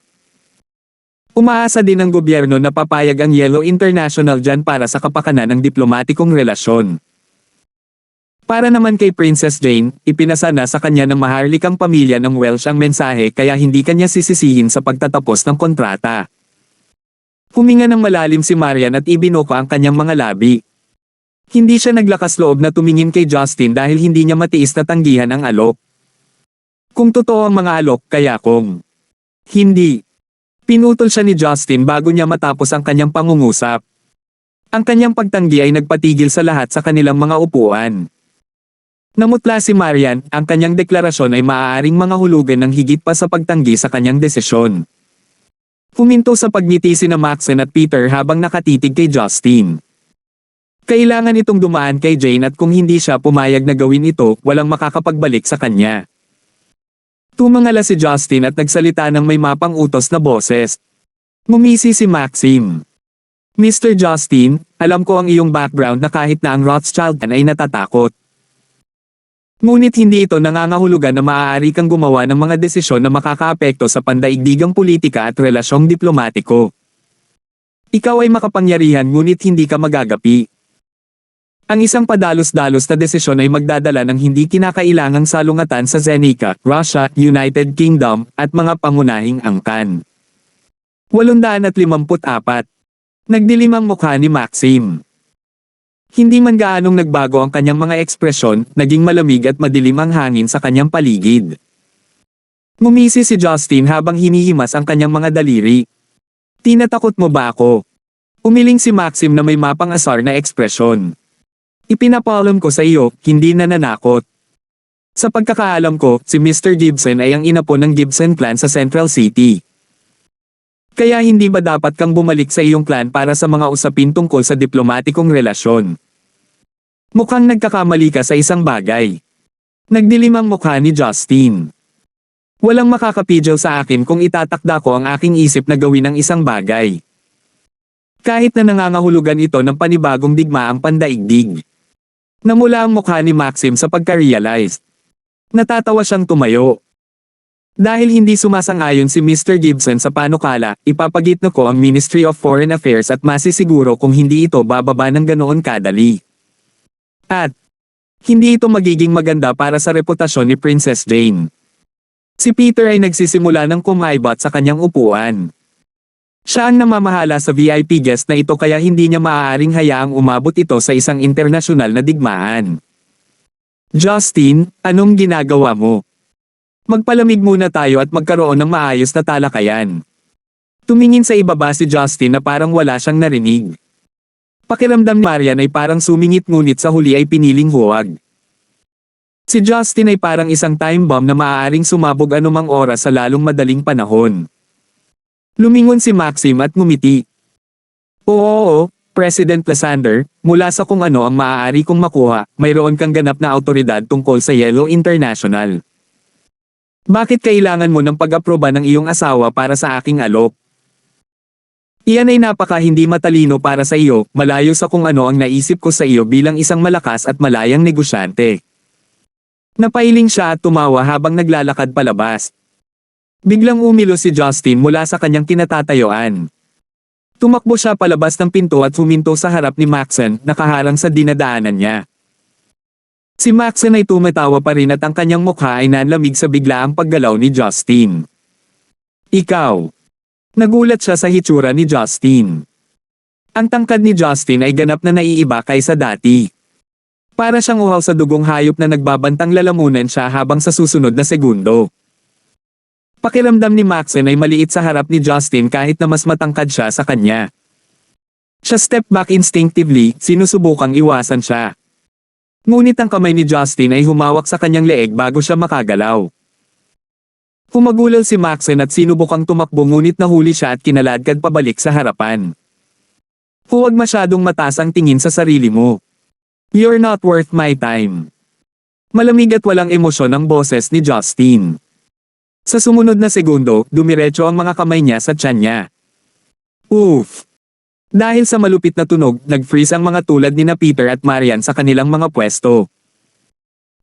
Umaasa din ang gobyerno na papayag ang Yellow International dyan para sa kapakanan ng diplomatikong relasyon. Para naman kay Princess Jane, ipinasa na sa kanya ng maharlikang pamilya ng Welsh ang mensahe kaya hindi kanya sisisihin sa pagtatapos ng kontrata. Huminga ng malalim si Marian at ibinuka ang kanyang mga labi. Hindi siya naglakas loob na tumingin kay Justin dahil hindi niya matiis na tanggihan ang alok. Kung totoo ang mga alok, kaya kung hindi. Pinutol siya ni Justin bago niya matapos ang kanyang pangungusap. Ang kanyang pagtanggi ay nagpatigil sa lahat sa kanilang mga upuan. Namutla si Marian, ang kanyang deklarasyon ay maaaring mga hulugan ng higit pa sa pagtanggi sa kanyang desisyon. Huminto sa pagngiti sina Maxon at Peter habang nakatitig kay Justin. Kailangan itong dumaan kay Jane at kung hindi siya pumayag na gawin ito, walang makakapagbalik sa kanya. Tumangala si Justin at nagsalita ng may mapang utos na boses. Ngumisi si Maxim. Mr. Justin, alam ko ang iyong background na kahit na ang Rothschild ay natatakot. Ngunit hindi ito nangangahulugan na maaari kang gumawa ng mga desisyon na makakaapekto sa pandaigdigang politika at relasyong diplomatiko. Ikaw ay makapangyarihan ngunit hindi ka magagapi. Ang isang padalos-dalos na desisyon ay magdadala ng hindi kinakailangang salungatan sa Zenica, Russia, United Kingdom, at mga pangunahing angkan. 854. Nagdilim ang mukha ni Maxim. Hindi man gaanong nagbago ang kanyang mga ekspresyon, naging malamig at madilim ang hangin sa kanyang paligid. Ngumisi si Justin habang hinihimas ang kanyang mga daliri. Tinatakot mo ba ako? Umiling si Maxim na may mapang asar na ekspresyon. Ipinapaalam ko sa iyo, hindi nananakot. Sa pagkakaalam ko, si Mr. Gibson ay ang inapo ng Gibson clan sa Central City. Kaya hindi ba dapat kang bumalik sa iyong clan para sa mga usapin tungkol sa diplomatikong relasyon? Mukhang nagkakamali ka sa isang bagay. Nagdilim ang mukha ni Justin. Walang makakapigil sa akin kung itatakda ko ang aking isip na gawin ang isang bagay. Kahit na nangangahulugan ito ng panibagong digmaang pandaigdig. Namula ang mukha ni Maxim sa pagka-realize. Natatawa siyang tumayo. Dahil hindi sumasang-ayon si Mr. Gibson sa panukala, ipapagitno ko ang Ministry of Foreign Affairs at masisiguro kung hindi ito bababa ng ganoon kadali. At, hindi ito magiging maganda para sa reputasyon ni Princess Jane. Si Peter ay nagsisimula ng kumaibot sa kanyang upuan. Siya ang namamahala sa VIP guest na ito kaya hindi niya maaaring hayaang umabot ito sa isang internasyonal na digmaan. Justin, anong ginagawa mo? Magpalamig muna tayo at magkaroon ng maayos na talakayan. Tumingin sa ibaba si Justin na parang wala siyang narinig. Pakiramdam ni Marian ay parang sumingit ngunit sa huli ay piniling huwag. Si Justin ay parang isang time bomb na maaaring sumabog anumang oras sa lalong madaling panahon. Lumingon si Maxim at ngumiti. Oo, President Lysander, mula sa kung ano ang maaari kong makuha, mayroon kang ganap na autoridad tungkol sa Yellow International. Bakit kailangan mo ng pag-aproba ng iyong asawa para sa aking alok? Iyan ay napaka hindi matalino para sa iyo, malayo sa kung ano ang naisip ko sa iyo bilang isang malakas at malayang negosyante. Napailing siya at tumawa habang naglalakad palabas. Biglang umilo si Justin mula sa kanyang kinatatayuan. Tumakbo siya palabas ng pinto at huminto sa harap ni Maxon, nakaharang sa dinadaanan niya. Si Maxon ay tumatawa pa rin at ang kanyang mukha ay nanlamig sa biglaang paggalaw ni Justin. Ikaw. Nagulat siya sa hitsura ni Justin. Ang tangkad ni Justin ay ganap na naiiba kaysa dati. Para siyang uhaw sa dugong hayop na nagbabantang lalamunan siya habang sa susunod na segundo. Pakiramdam ni Maxon ay maliit sa harap ni Justin kahit na mas matangkad siya sa kanya. Siya step back instinctively, sinusubukang iwasan siya. Ngunit ang kamay ni Justin ay humawak sa kanyang leeg bago siya makagalaw. Humagulol si Maxon at sinubukang tumakbo ngunit nahuli siya at kinaladkad pabalik sa harapan. Huwag masyadong mataas ang tingin sa sarili mo. You're not worth my time. Malamig at walang emosyon ang boses ni Justin. Sa sumunod na segundo, dumiretso ang mga kamay niya sa tiyan niya. Oof! Dahil sa malupit na tunog, nag-freeze ang mga tulad ni na Peter at Marian sa kanilang mga pwesto.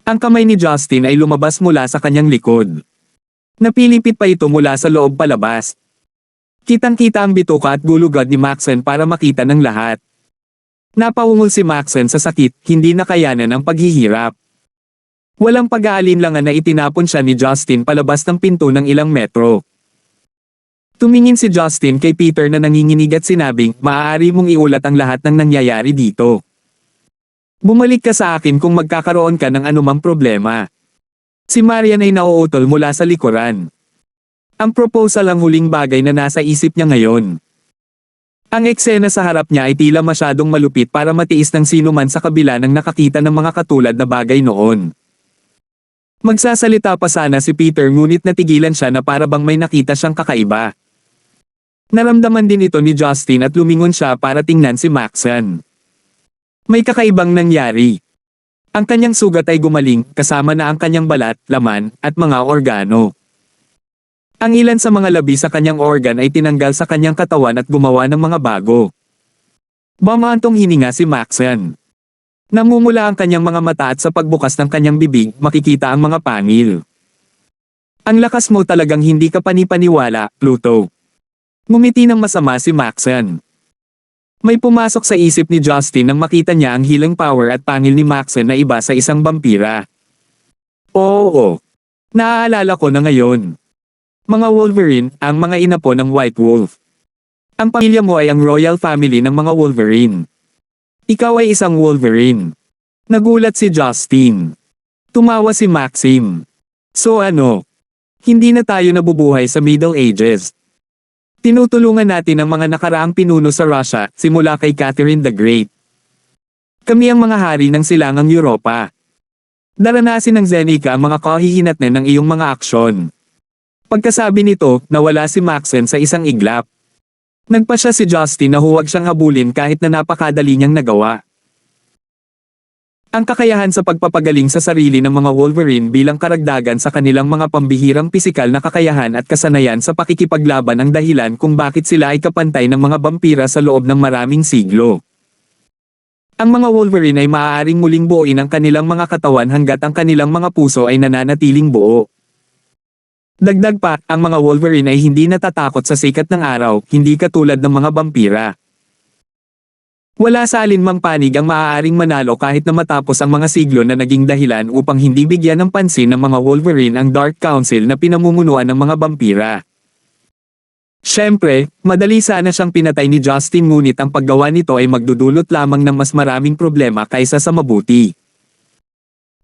Ang kamay ni Justin ay lumabas mula sa kanyang likod. Napilipit pa ito mula sa loob palabas. Kitang-kita ang bituka at gulugad ni Maxon para makita ng lahat. Napaungol si Maxon sa sakit, hindi nakayanan ang paghihirap. Walang pag-aalinlangan na itinapon siya ni Justin palabas ng pinto ng ilang metro. Tumingin si Justin kay Peter na nanginginig at sinabing, maaari mong iulat ang lahat ng nangyayari dito. Bumalik ka sa akin kung magkakaroon ka ng anumang problema. Si Marian ay nauutol mula sa likuran. Ang proposal ang huling bagay na nasa isip niya ngayon. Ang eksena sa harap niya ay tila masyadong malupit para matiis ng sino man sa kabila ng nakakita ng mga katulad na bagay noon. Magsasalita pa sana si Peter ngunit natigilan siya na para bang may nakita siyang kakaiba. Naramdaman din ito ni Justin at lumingon siya para tingnan si Maxon. May kakaibang nangyari. Ang kanyang sugat ay gumaling, kasama na ang kanyang balat, laman, at mga organo. Ang ilan sa mga labi sa kanyang organ ay tinanggal sa kanyang katawan at gumawa ng mga bago. Bumantong hininga si Maxen. Namumula ang kanyang mga mata at sa pagbukas ng kanyang bibig, makikita ang mga pangil. Ang lakas mo talagang hindi ka panipaniwala, Pluto. Ngumiti ng masama si Maxen. May pumasok sa isip ni Justin nang makita niya ang healing power at pangil ni Maxen na iba sa isang vampira. Oo. Naaalala ko na ngayon. Mga Wolverine, ang mga inapo ng White Wolf. Ang pamilya mo ay ang royal family ng mga Wolverine. Ikaw ay isang Wolverine. Nagulat si Justin. Tumawa si Maxim. So ano? Hindi na tayo nabubuhay sa Middle Ages. Tinutulungan natin ang mga nakaraang pinuno sa Russia, simula kay Catherine the Great. Kami ang mga hari ng silangang Europa. Daranasin ng Zeneca ang mga kahihinatnan ng iyong mga aksyon. Pagkasabi nito, nawala si Maxen sa isang iglap. Nagpa siya si Justin na huwag siyang habulin kahit na napakadali niyang nagawa. Ang kakayahan sa pagpapagaling sa sarili ng mga Wolverine bilang karagdagan sa kanilang mga pambihirang pisikal na kakayahan at kasanayan sa pakikipaglaban ang dahilan kung bakit sila ay kapantay ng mga vampira sa loob ng maraming siglo. Ang mga Wolverine ay maaaring muling buuin ang kanilang mga katawan hanggat ang kanilang mga puso ay nananatiling buo. Dagdag pa, ang mga Wolverine ay hindi natatakot sa sikat ng araw, hindi katulad ng mga vampira. Wala sa alinmang panig ang maaaring manalo kahit na matapos ang mga siglo na naging dahilan upang hindi bigyan ng pansin ng mga Wolverine ang Dark Council na pinamumunuan ng mga vampira. Siyempre, madali sana siyang pinatay ni Justin ngunit ang paggawa nito ay magdudulot lamang ng mas maraming problema kaysa sa mabuti.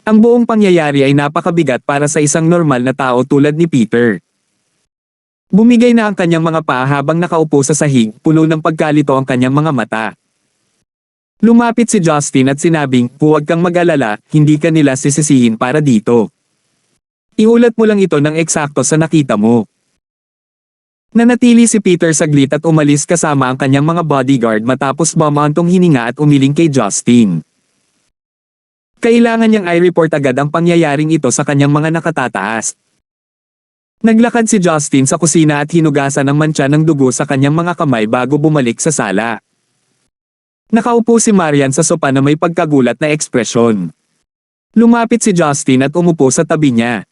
Ang buong pangyayari ay napakabigat para sa isang normal na tao tulad ni Peter. Bumigay na ang kanyang mga paa habang nakaupo sa sahig, puno ng pagkalito ang kanyang mga mata. Lumapit si Justin at sinabing, huwag kang mag-alala, hindi ka nila sisisihin para dito. Iulat mo lang ito ng eksakto sa nakita mo. Nanatili si Peter saglit at umalis kasama ang kanyang mga bodyguard matapos bumantong hininga at umiling kay Justin. Kailangan niyang i-report agad ang pangyayaring ito sa kanyang mga nakatataas. Naglakad si Justin sa kusina at hinugasan ang mantsa ng dugo sa kanyang mga kamay bago bumalik sa sala. Nakaupo si Marian sa sopa na may pagkagulat na ekspresyon. Lumapit si Justin at umupo sa tabi niya.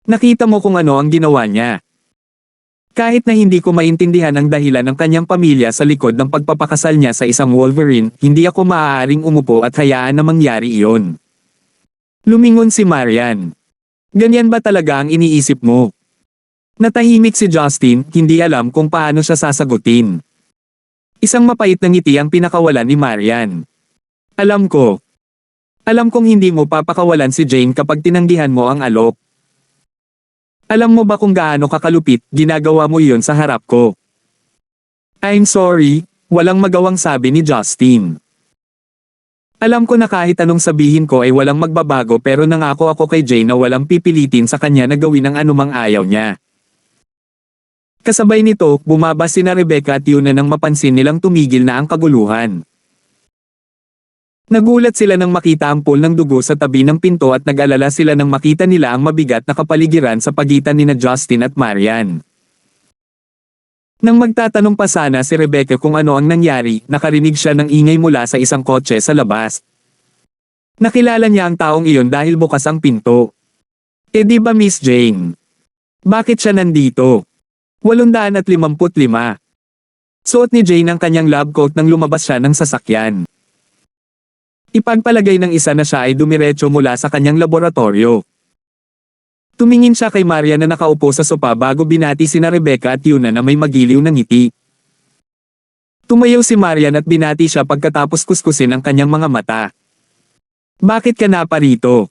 Nakita mo kung ano ang ginawa niya. Kahit na hindi ko maintindihan ang dahilan ng kanyang pamilya sa likod ng pagpapakasal niya sa isang Wolverine, hindi ako maaaring umupo at hayaan na mangyari iyon. Lumingon si Marian. Ganyan ba talaga ang iniisip mo? Natahimik si Justin, hindi alam kung paano siya sasagutin. Isang mapait na ngiti ang pinakawalan ni Marian. Alam ko. Alam kong hindi mo papakawalan si Jane kapag tinanggihan mo ang alok. Alam mo ba kung gaano kakalupit, ginagawa mo iyon sa harap ko? I'm sorry, walang magawang sabi ni Justin. Alam ko na kahit anong sabihin ko ay walang magbabago pero nangako ako kay Jane na walang pipilitin sa kanya na gawin ang anumang ayaw niya. Kasabay nito, bumaba sina Rebecca at Yuna nang mapansin nilang tumigil na ang kaguluhan. Nagulat sila nang makita ang pool ng dugo sa tabi ng pinto at nag-alala sila nang makita nila ang mabigat na kapaligiran sa pagitan nina Justin at Marian. Nang magtatanong pa sana si Rebecca kung ano ang nangyari, nakarinig siya ng ingay mula sa isang kotse sa labas. Nakilala niya ang taong iyon dahil bukas ang pinto. Eh di ba Miss Jane? Bakit siya nandito? 855. Suot ni Jane ang kanyang lab coat nang lumabas siya ng sasakyan. Ipagpalagay ng isa na siya ay dumiretso mula sa kanyang laboratorio. Tumingin siya kay Maria na nakaupo sa sopa bago binati sina Rebecca at Yuna na may magiliw na ngiti. Tumayaw si Marian at binati siya pagkatapos kuskusin ang kanyang mga mata. Bakit ka na parito?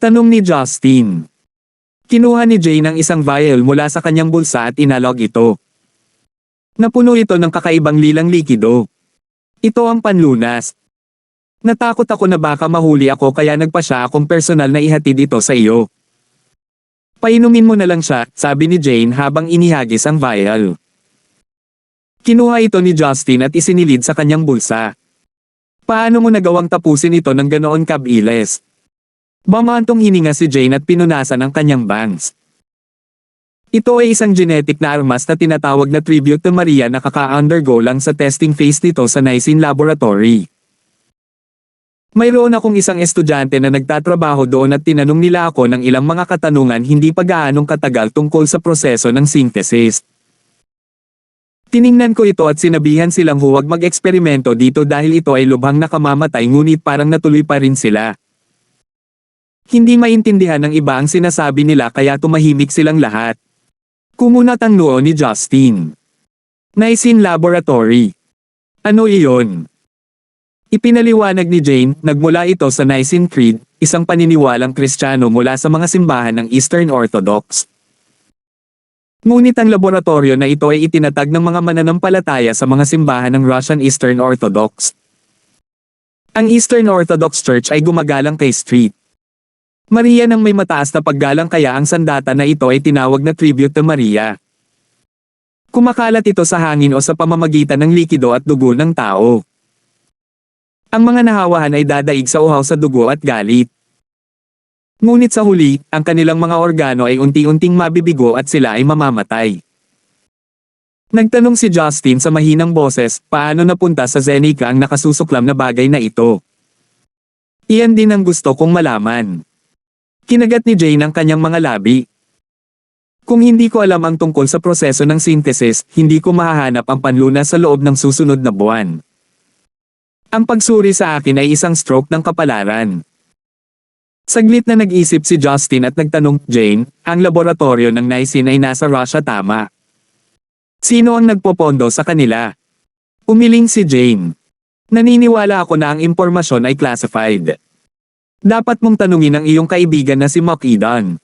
Tanong ni Justin. Kinuha ni Jane ang isang vial mula sa kanyang bulsa at inalog ito. Napuno ito ng kakaibang lilang likido. Ito ang panlunas. Natakot ako na baka mahuli ako kaya nagpasya akong personal na ihatid ito sa iyo. Painumin mo na lang siya, sabi ni Jane habang inihagis ang vial. Kinuha ito ni Justin at isinilid sa kanyang bulsa. Paano mo nagawang tapusin ito ng ganoon kabilis? Bumantong hininga si Jane at pinunasan ang kanyang bangs. Ito ay isang genetic na armas na tinatawag na tribute to Maria na kaka-undergo lang sa testing phase nito sa Nicene Laboratory. Mayroon akong isang estudyante na nagtatrabaho doon at tinanong nila ako ng ilang mga katanungan hindi pa gaanong katagal tungkol sa proseso ng synthesis. Tiningnan ko ito at sinabihan silang huwag mag-eksperimento dito dahil ito ay lubhang nakamamatay ngunit parang natuloy pa rin sila. Hindi maintindihan ng iba ang sinasabi nila kaya tumahimik silang lahat. Kumunat ang noo ni Justin. Nicene Laboratory. Ano iyon? Ipinaliwanag ni Jane, nagmula ito sa Nicene Creed, isang paniniwalang Kristiyano mula sa mga simbahan ng Eastern Orthodox. Ngunit ang laboratorio na ito ay itinatag ng mga mananampalataya sa mga simbahan ng Russian Eastern Orthodox. Ang Eastern Orthodox Church ay gumagalang kay Street Maria nang may mataas na paggalang kaya ang sandata na ito ay tinawag na tribute to Maria. Kumakalat ito sa hangin o sa pamamagitan ng likido at dugo ng tao. Ang mga nahawahan ay dadaig sa uhaw sa dugo at galit. Ngunit sa huli, ang kanilang mga organo ay unti-unting mabibigo at sila ay mamamatay. Nagtanong si Justin sa mahinang boses, paano napunta sa Zeneca ang nakasusuklam na bagay na ito? Iyan din ang gusto kong malaman. Kinagat ni Jane ang kanyang mga labi. Kung hindi ko alam ang tungkol sa proseso ng synthesis, hindi ko mahahanap ang panlunas sa loob ng susunod na buwan. Ang pagsuri sa akin ay isang stroke ng kapalaran. Saglit na nag-isip si Justin at nagtanong, Jane, ang laboratorio ng Nicene ay nasa Russia tama. Sino ang nagpopondo sa kanila? Umiling si Jane. Naniniwala ako na ang impormasyon ay classified. Dapat mong tanungin ang iyong kaibigan na si Makidan.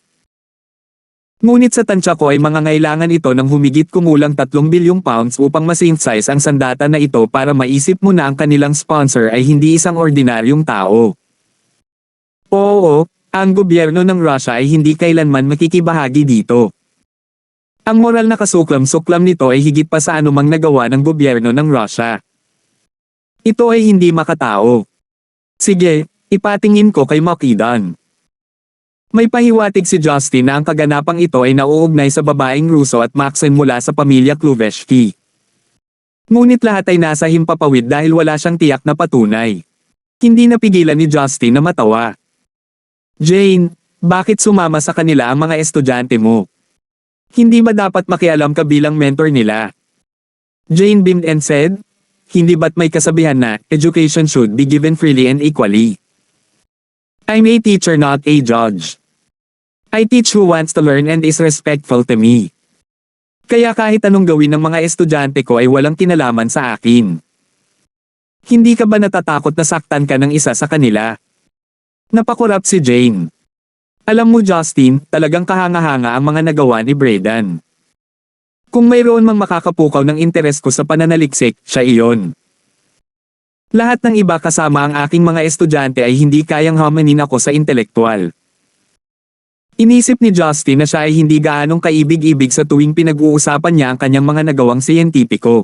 Ngunit sa tansya ko ay mangangailangan ito ng humigit kumulang 3 bilyong pounds upang ma-synthesize ang sandata na ito para maisip mo na ang kanilang sponsor ay hindi isang ordinaryong tao. Oo, ang gobyerno ng Russia ay hindi kailanman makikibahagi dito. Ang moral na kasuklam-suklam nito ay higit pa sa anumang nagawa ng gobyerno ng Russia. Ito ay hindi makatao. Sige, ipatingin ko kay Makidan. May pahiwatig si Justin na ang kaganapang ito ay nauugnay sa babaeng Russo at Maxine mula sa pamilya Kluveshki. Ngunit lahat ay nasa himpapawid dahil wala siyang tiyak na patunay. Hindi napigilan ni Justin na matawa. Jane, bakit sumama sa kanila ang mga estudyante mo? Hindi ba dapat makialam ka bilang mentor nila? Jane beamed and said, hindi ba't may kasabihan na, education should be given freely and equally? I'm a teacher not a judge. I teach who wants to learn and is respectful to me. Kaya kahit anong gawin ng mga estudyante ko ay walang kinalaman sa akin. Hindi ka ba natatakot na saktan ka ng isa sa kanila? Napakurap si Jane. Alam mo Justin, talagang kahanga-hanga ang mga nagawa ni Braden. Kung mayroon mang makakapukaw ng interes ko sa pananaliksik, siya iyon. Lahat ng iba kasama ang aking mga estudyante ay hindi kayang hamanin ako sa intelektual. Inisip ni Justin na siya ay hindi gaanong kaibig-ibig sa tuwing pinag-uusapan niya ang kanyang mga nagawang siyentipiko.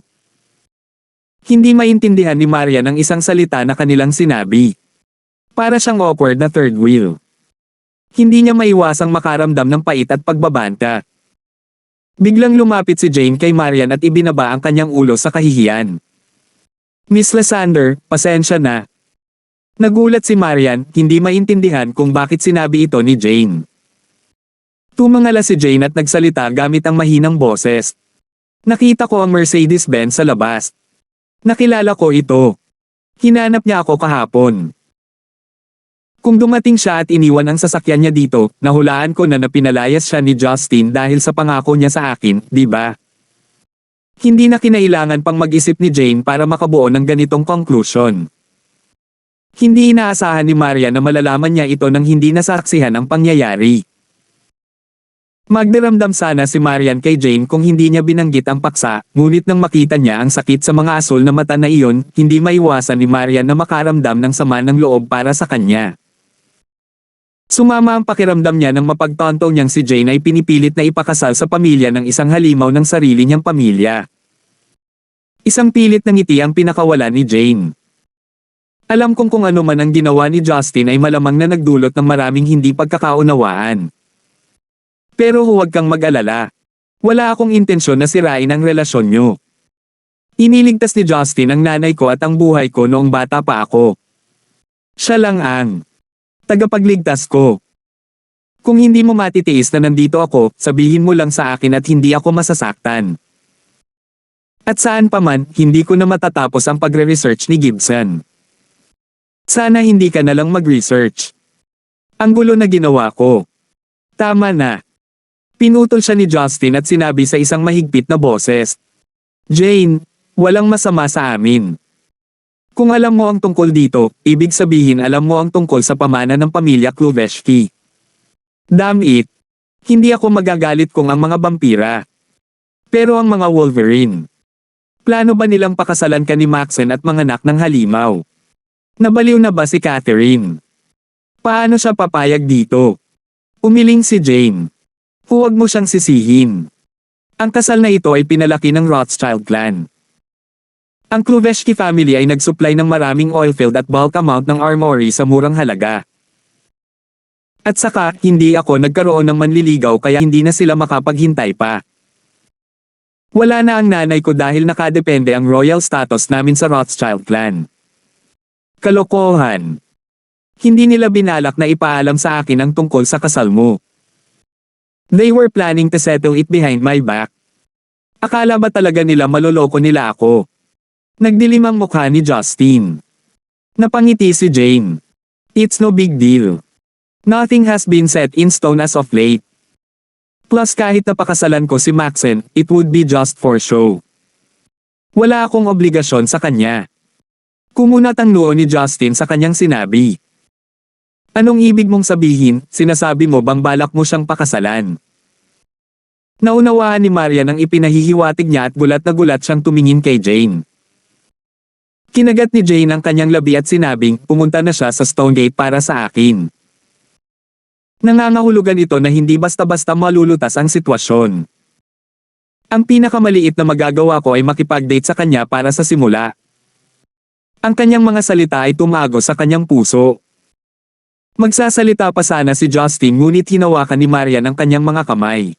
Hindi maintindihan ni Maria ng isang salita na kanilang sinabi. Para siyang awkward na third wheel. Hindi niya maiwasang makaramdam ng pait at pagbabanta. Biglang lumapit si Jane kay Marian at ibinaba ang kanyang ulo sa kahihiyan. Miss Lysander, pasensya na. Nagulat si Marian, hindi maintindihan kung bakit sinabi ito ni Jane. Tumangala si Jane at nagsalita gamit ang mahinang boses. Nakita ko ang Mercedes-Benz sa labas. Nakilala ko ito. Hinanap niya ako kahapon. Kung dumating siya at iniwan ang sasakyan niya dito, nahulaan ko na napinalayas siya ni Justin dahil sa pangako niya sa akin, di ba? Hindi na kinailangan pang mag-isip ni Jane para makabuo ng ganitong conclusion. Hindi inaasahan ni Maria na malalaman niya ito nang hindi nasaksihan ang pangyayari. Magdaramdam sana si Marian kay Jane kung hindi niya binanggit ang paksa, ngunit nang makita niya ang sakit sa mga asul na mata na iyon, hindi maiwasan ni Marian na makaramdam ng sama ng loob para sa kanya. Sumama ang pakiramdam niya nang mapagtanto niyang si Jane ay pinipilit na ipakasal sa pamilya ng isang halimaw ng sarili niyang pamilya. Isang pilit na ngiti ang pinakawalan ni Jane. Alam kong kung ano man ang ginawa ni Justin ay malamang na nagdulot ng maraming hindi pagkakaunawaan. Pero huwag kang mag-alala. Wala akong intensyon na sirain ang relasyon nyo. Iniligtas ni Justin ang nanay ko at ang buhay ko noong bata pa ako. Siya lang ang tagapagligtas ko. Kung hindi mo matitiis na nandito ako, sabihin mo lang sa akin at hindi ako masasaktan. At saan pa man, hindi ko na matatapos ang pagre-research ni Gibson. Sana hindi ka na lang mag-research. Ang gulo na ginawa ko. Tama na. Pinutol siya ni Justin at sinabi sa isang mahigpit na boses. Jane, walang masama sa amin. Kung alam mo ang tungkol dito, ibig sabihin alam mo ang tungkol sa pamana ng pamilya Kluveshki. Damn it. Hindi ako magagalit kung ang mga vampira. Pero ang mga Wolverine. Plano ba nilang pakasalan ka ni Maxen at manganak ng halimaw? Nabaliw na ba si Catherine? Paano siya papayag dito? Umiling si Jane. Huwag mo siyang sisihin. Ang kasal na ito ay pinalaki ng Rothschild clan. Ang Kluveshki family ay nagsupply ng maraming oilfield at bulk amount ng armory sa murang halaga. At saka, hindi ako nagkaroon ng manliligaw kaya hindi na sila makapaghintay pa. Wala na ang nanay ko dahil nakadepende ang royal status namin sa Rothschild clan. Kalokohan. Hindi nila binalak na ipaalam sa akin ang tungkol sa kasal mo. They were planning to settle it behind my back. Akala ba talaga nila maloloko nila ako? Nagdilim ang mukha ni Justin. Napangiti si Jane. It's no big deal. Nothing has been set in stone as of late. Plus kahit napakasalan ko si Maxen, it would be just for show. Wala akong obligasyon sa kanya. Kumunat ang noo ni Justin sa kanyang sinabi. Anong ibig mong sabihin, sinasabi mo bang balak mo siyang pakasalan? Naunawaan ni Marian ang ipinahihiwatig niya at gulat na gulat siyang tumingin kay Jane. Kinagat ni Jane ang kanyang labi at sinabing, pumunta na siya sa Stonegate para sa akin. Nangangahulugan ito na hindi basta-basta malulutas ang sitwasyon. Ang pinakamaliit na magagawa ko ay makipag-date sa kanya para sa simula. Ang kanyang mga salita ay tumago sa kanyang puso. Magsasalita pa sana si Justin ngunit hinawakan ni Marian ang kanyang mga kamay.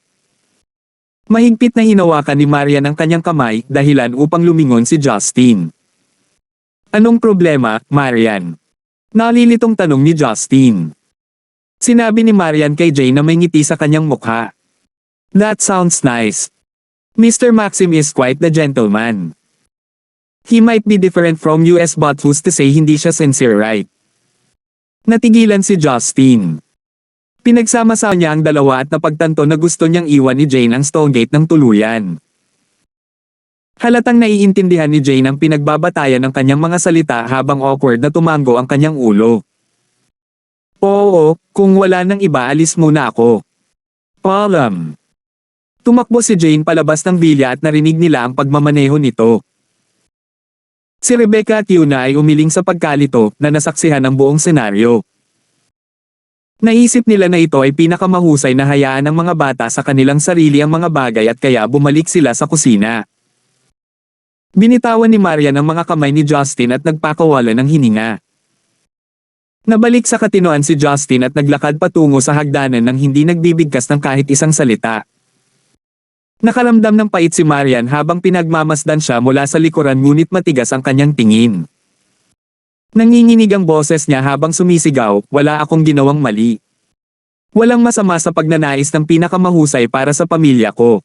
Mahigpit na hinawakan ni Marian ang kanyang kamay dahilan upang lumingon si Justin. Anong problema, Marian? Nalilitong tanong ni Justin. Sinabi ni Marian kay Jane na may ngiti sa kanyang mukha. That sounds nice. Mr. Maxim is quite the gentleman. He might be different from US but who's to say hindi siya sincere, right? Natigilan si Justin. Pinagsama-sama niya ang dalawa at napagtanto na gusto niyang iwan ni Jane ang Stonegate ng tuluyan. Halatang naiintindihan ni Jane ang pinagbabatayan ng kanyang mga salita habang awkward na tumango ang kanyang ulo. Oo, kung wala nang iba alis muna ako. Paalam. Tumakbo si Jane palabas ng villa at narinig nila ang pagmamaneho nito. Si Rebecca at Yuna ay umiling sa pagkalito na nasaksihan ang buong senaryo. Naisip nila na ito ay pinakamahusay na hayaan ng mga bata sa kanilang sarili ang mga bagay at kaya bumalik sila sa kusina. Binitawan ni Marian ang mga kamay ni Justin at nagpakawalan ng hininga. Nabalik sa katinoan si Justin at naglakad patungo sa hagdanan nang hindi nagbibigkas ng kahit isang salita. Nakaramdam ng pait si Marian habang pinagmamasdan siya mula sa likuran ngunit matigas ang kanyang tingin. Nanginginig ang boses niya habang sumisigaw, wala akong ginawang mali. Walang masama sa pagnanais ng pinakamahusay para sa pamilya ko.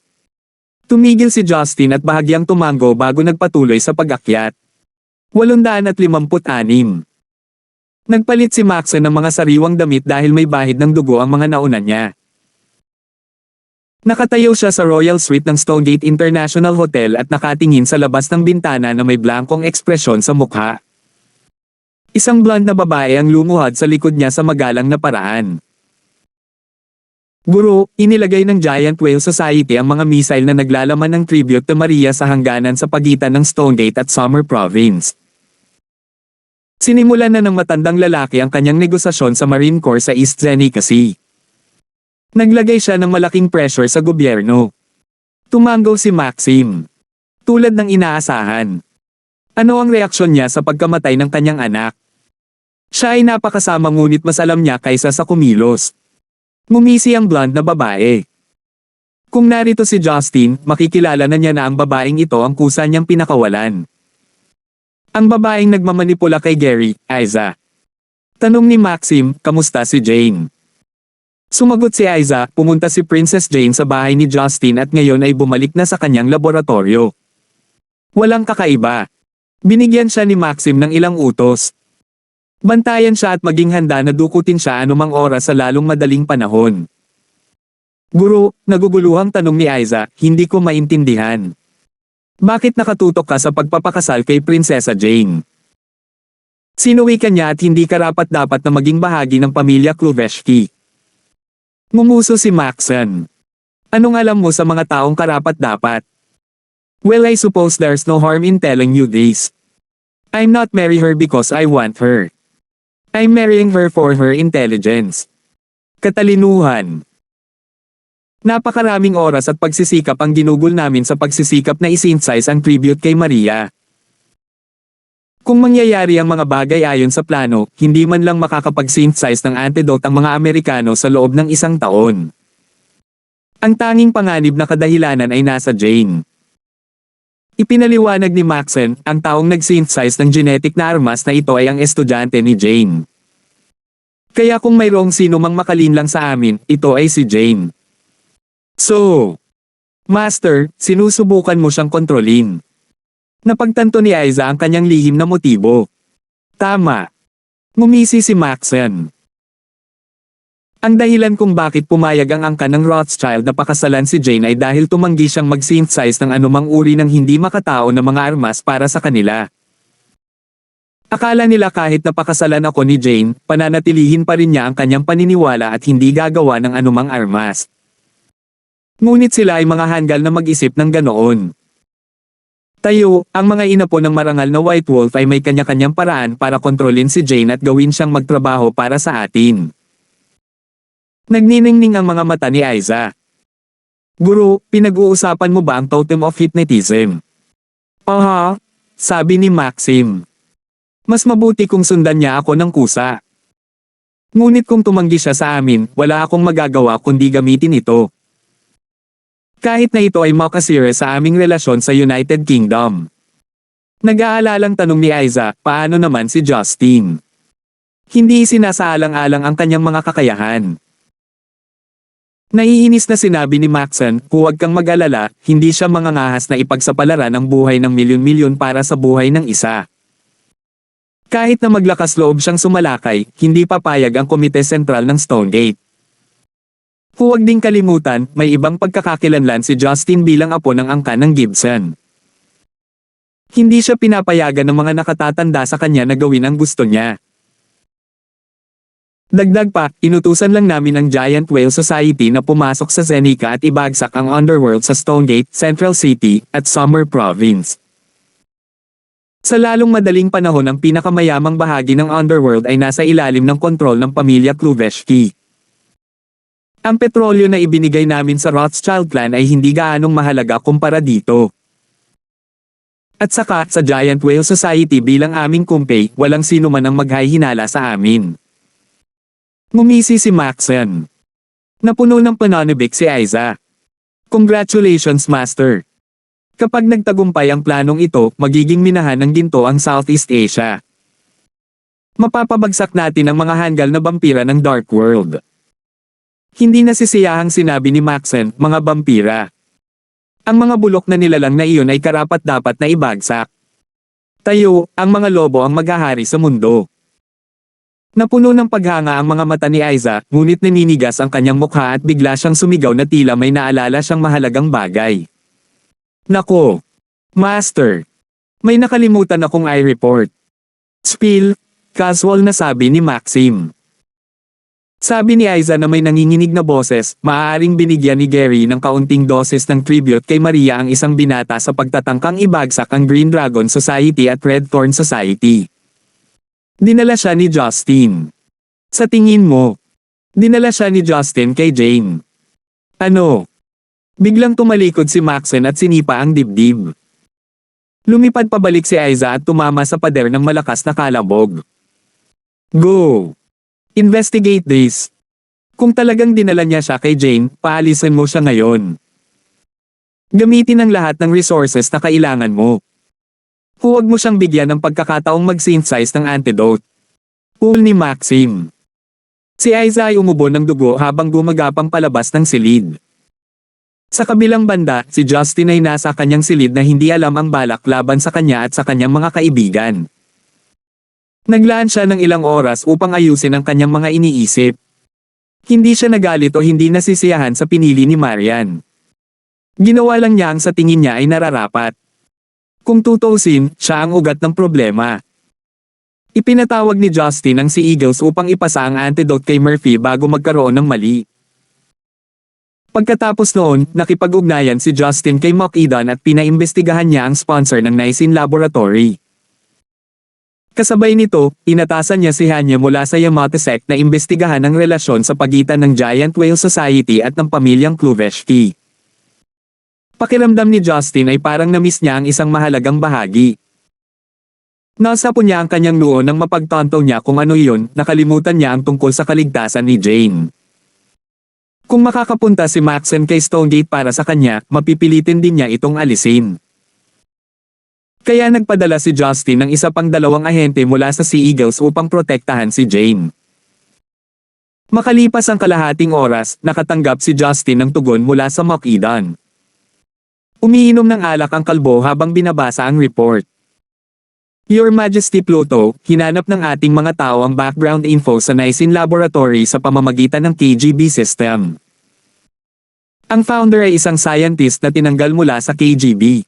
Tumigil si Justin at bahagyang tumango bago nagpatuloy sa pag-akyat. 856. Nagpalit si Maxen ng mga sariwang damit dahil may bahid ng dugo ang mga nauna niya. Nakatayo siya sa Royal Suite ng Stonegate International Hotel at nakatingin sa labas ng bintana na may blankong ekspresyon sa mukha. Isang blonde na babae ang lumuhad sa likod niya sa magalang na paraan. Guro, inilagay ng Giant Whale Society ang mga missile na naglalaman ng tribute to Maria sa hangganan sa pagitan ng Stonegate at Summer Province. Sinimulan na ng matandang lalaki ang kanyang negosasyon sa Marine Corps sa East Seneca Sea. Naglagay siya ng malaking pressure sa gobyerno. Tumango si Maxim. Tulad ng inaasahan. Ano ang reaksyon niya sa pagkamatay ng kanyang anak? Siya ay napakasama ngunit mas alam niya kaysa sa kumilos. Ngumisi ang blonde na babae. Kung narito si Justin, makikilala na niya na ang babaeng ito ang kusa niyang pinakawalan. Ang babaeng nagmamanipula kay Gary, Aiza. Tanong ni Maxim, kamusta si Jane? Sumagot si Aiza, pumunta si Princess Jane sa bahay ni Justin at ngayon ay bumalik na sa kanyang laboratorio. Walang kakaiba. Binigyan siya ni Maxim ng ilang utos. Bantayan siya at maging handa na dukutin siya anumang oras sa lalong madaling panahon. Guro, naguguluhang tanong ni Aiza, hindi ko maintindihan. Bakit nakatutok ka sa pagpapakasal kay Prinsesa Jane? Sinuwi ka niya at hindi karapat-dapat na maging bahagi ng pamilya Kluveshki. Ngumuso si Maxon. Anong alam mo sa mga taong karapat-dapat? Well, I suppose there's no harm in telling you this. I'm not marry her because I want her. I'm marrying her for her intelligence. Katalinuhan. Napakaraming oras at pagsisikap ang ginugol namin sa pagsisikap na i-synthesize ang tribute kay Maria. Kung mangyayari ang mga bagay ayon sa plano, hindi man lang makakapag-synthesize ng antidote ang mga Amerikano sa loob ng 1 taon. Ang tanging panganib na kadahilanan ay nasa Jane. Ipinaliwanag ni Maxon, ang taong nag-synthesize ng genetic na armas na ito ay ang estudyante ni Jane. Kaya kung mayroong sino mang makalinlang sa amin, ito ay si Jane. So, Master, sinusubukan mo siyang kontrolin. Napagtanto ni Aiza ang kanyang lihim na motibo. Tama. Ngumisi si Maxon. Ang dahilan kung bakit pumayag ang angkan ng Rothschild na pakasalan si Jane ay dahil tumanggi siyang mag-synthesize ng anumang uri ng hindi makatao na mga armas para sa kanila. Akala nila kahit napakasalan ako ni Jane, pananatilihin pa rin niya ang kanyang paniniwala at hindi gagawa ng anumang armas. Ngunit sila ay mga hanggal na mag-isip ng ganoon. Tayo, ang mga inapo ng marangal na White Wolf ay may kanya-kanyang paraan para kontrolin si Jane at gawin siyang magtrabaho para sa atin. Nagniningning ang mga mata ni Aiza. Guro, pinag-uusapan mo ba ang totem of hypnotism? Aha, sabi ni Maxim. Mas mabuti kung sundan niya ako ng kusa. Ngunit kung tumanggi siya sa amin, wala akong magagawa kundi gamitin ito. Kahit na ito ay makasira sa aming relasyon sa United Kingdom. Nag-aalalang tanong ni Aiza, paano naman si Justin? Hindi sinasaalang-alang ang kanyang mga kakayahan. Naiinis na sinabi ni Maxon, huwag kang mag-alala, hindi siya mangangahas na ipagsapalaran ang buhay ng milyon-milyon para sa buhay ng isa. Kahit na maglakas loob siyang sumalakay, hindi papayag ang Komite Sentral ng Stonegate. Huwag ding kalimutan, may ibang pagkakakilanlan si Justin bilang apo ng angkan ng Gibson. Hindi siya pinapayagan ng mga nakatatanda sa kanya na gawin ang gusto niya. Dagdag pa, inutusan lang namin ang Giant Whale Society na pumasok sa Zenica at ibagsak ang underworld sa Stonegate, Central City, at Summer Province. Sa lalong madaling panahon ang pinakamayamang bahagi ng underworld ay nasa ilalim ng kontrol ng pamilya Kluveshki. Ang petrolyo na ibinigay namin sa Rothschild clan ay hindi gaanong mahalaga kumpara dito. At saka, sa Giant Whale Society bilang aming kumpay, walang sino man ang maghahinala sa amin. Ngumisi si Maxon. Napuno ng pananabik si Aiza. Congratulations, Master. Kapag nagtagumpay ang planong ito, magiging minahan ng ginto ang Southeast Asia. Mapapabagsak natin ang mga hanggal na vampira ng Dark World. Hindi nasisiyahang sinabi ni Maxon, mga vampira. Ang mga bulok na nilalang na iyon ay karapat-dapat na ibagsak. Tayo, ang mga lobo ang maghahari sa mundo. Napuno ng paghanga ang mga mata ni Aiza, ngunit naninigas ang kanyang mukha at bigla siyang sumigaw na tila may naalala siyang mahalagang bagay. Nako! Master! May nakalimutan akong i-report. Spill, casual na sabi ni Maxim. Sabi ni Aiza na may nanginginig na boses, maaaring binigyan ni Gary ng kaunting doses ng tribute kay Maria ang isang binata sa pagtatangkang ibagsak ang Green Dragon Society at Red Thorn Society. Dinala siya ni Justin. Sa tingin mo, dinala siya ni Justin kay Jane. Ano? Biglang tumalikod si Maxon at sinipa ang dibdib. Lumipad pabalik si Aiza at tumama sa pader ng malakas na kalabog. Go! Investigate this. Kung talagang dinala niya siya kay Jane, paalisin mo siya ngayon. Gamitin ang lahat ng resources na kailangan mo. Huwag mo siyang bigyan ng pagkakataong mag-synthesize ng antidote. Pool ni Maxim. Si Aiza ay umubo ng dugo habang gumagapang palabas ng silid. Sa kabilang banda, si Justin ay nasa kanyang silid na hindi alam ang balak laban sa kanya at sa kanyang mga kaibigan. Naglaan siya ng ilang oras upang ayusin ang kanyang mga iniisip. Hindi siya nagalit o hindi nasisiyahan sa pinili ni Marian. Ginawa lang niya ang sa tingin niya ay nararapat. Kung tutuusin, siya ang ugat ng problema. Ipinatawag ni Justin ang si Eagles upang ipasa ang antidote kay Murphy bago magkaroon ng mali. Pagkatapos noon, nakipag-ugnayan si Justin kay McEdan at pinaimbestigahan niya ang sponsor ng Nissin Laboratory. Kasabay nito, inatasan niya si Hanya mula sa Yamato Sect na imbestigahan ang relasyon sa pagitan ng Giant Whale Society at ng pamilyang Kluveshki. Pakiramdam ni Justin ay parang na-miss niya ang isang mahalagang bahagi. Nasapo niya ang kanyang noo nang mapagtanto niya kung ano iyon, nakalimutan niya ang tungkol sa kaligtasan ni Jane. Kung makakapunta si Maxen kay Stonegate para sa kanya, mapipilitin din niya itong alisin. Kaya nagpadala si Justin ng isa pang 2 ahente mula sa Sea Eagles upang protektahan si Jane. Makalipas ang kalahating oras, nakatanggap si Justin ng tugon mula sa McEdan. Umiinom ng alak ang kalbo habang binabasa ang report. Your Majesty Pluto, hinanap ng ating mga tao ang background info sa Nissin Laboratory sa pamamagitan ng KGB system. Ang founder ay isang scientist na tinanggal mula sa KGB.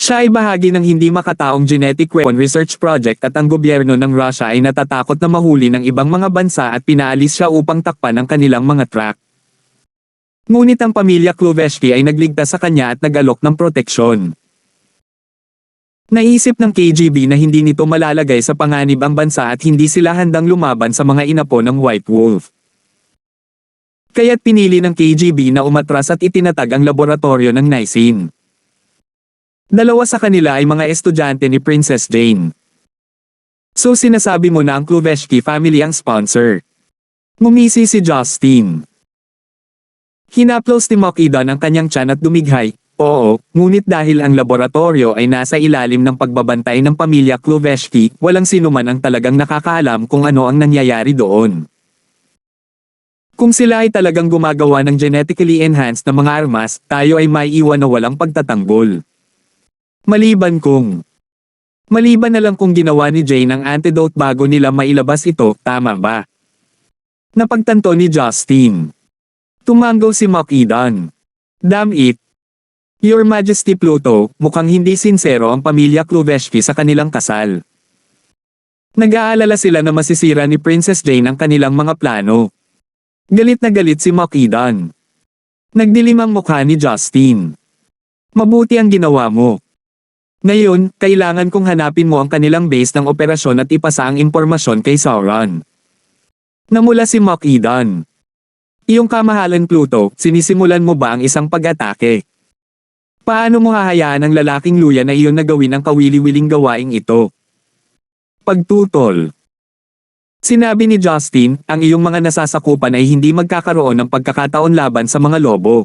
Siya ay bahagi ng hindi makataong genetic weapon research project at ang gobyerno ng Russia ay natatakot na mahuli ng ibang mga bansa at pinaalis siya upang takpan ang kanilang mga track. Ngunit ang pamilya Kluveshki ay nagligtas sa kanya at nag-alok ng proteksyon. Naisip ng KGB na hindi nito malalagay sa panganib ang bansa at hindi sila handang lumaban sa mga inapo ng White Wolf. Kaya't pinili ng KGB na umatras at itinatag ang laboratorio ng Nissin. 2 sa kanila ay mga estudyante ni Princess Jane. So sinasabi mo na ang Kluveshki family ang sponsor. Ngumisi si Justin. Hinaplos ni McEdan ang kanyang tiyan at dumighay. Oo, ngunit dahil ang laboratorio ay nasa ilalim ng pagbabantay ng pamilya Kluveshki, walang sinuman ang talagang nakakaalam kung ano ang nangyayari doon. Kung sila ay talagang gumagawa ng genetically enhanced na mga armas, tayo ay maiiwan na walang pagtatanggol. Maliban na lang kung ginawa ni Jane ang antidote bago nila mailabas ito, tama ba? Napagtanto ni Justin. Tumanggaw si McEdan. Damn it! Your Majesty Pluto, mukhang hindi sinsero ang pamilya Kluveshki sa kanilang kasal. Nag-aalala sila na masisira ni Princess Jane ang kanilang mga plano. Galit na galit si McEdan. Nagdilim ang mukha ni Justin. Mabuti ang ginawa mo. Ngayon, kailangan kong hanapin mo ang kanilang base ng operasyon at ipasa ang impormasyon kay Sauron. Namula si McEdan. Iyong kamahalan Pluto, sinisimulan mo ba ang isang pag-atake? Paano mo hahayaan ang lalaking luya na iyon na gawin ang kawili-wiling gawaing ito? Pagtutol. Sinabi ni Justin, ang iyong mga nasasakupan ay hindi magkakaroon ng pagkakataon laban sa mga lobo.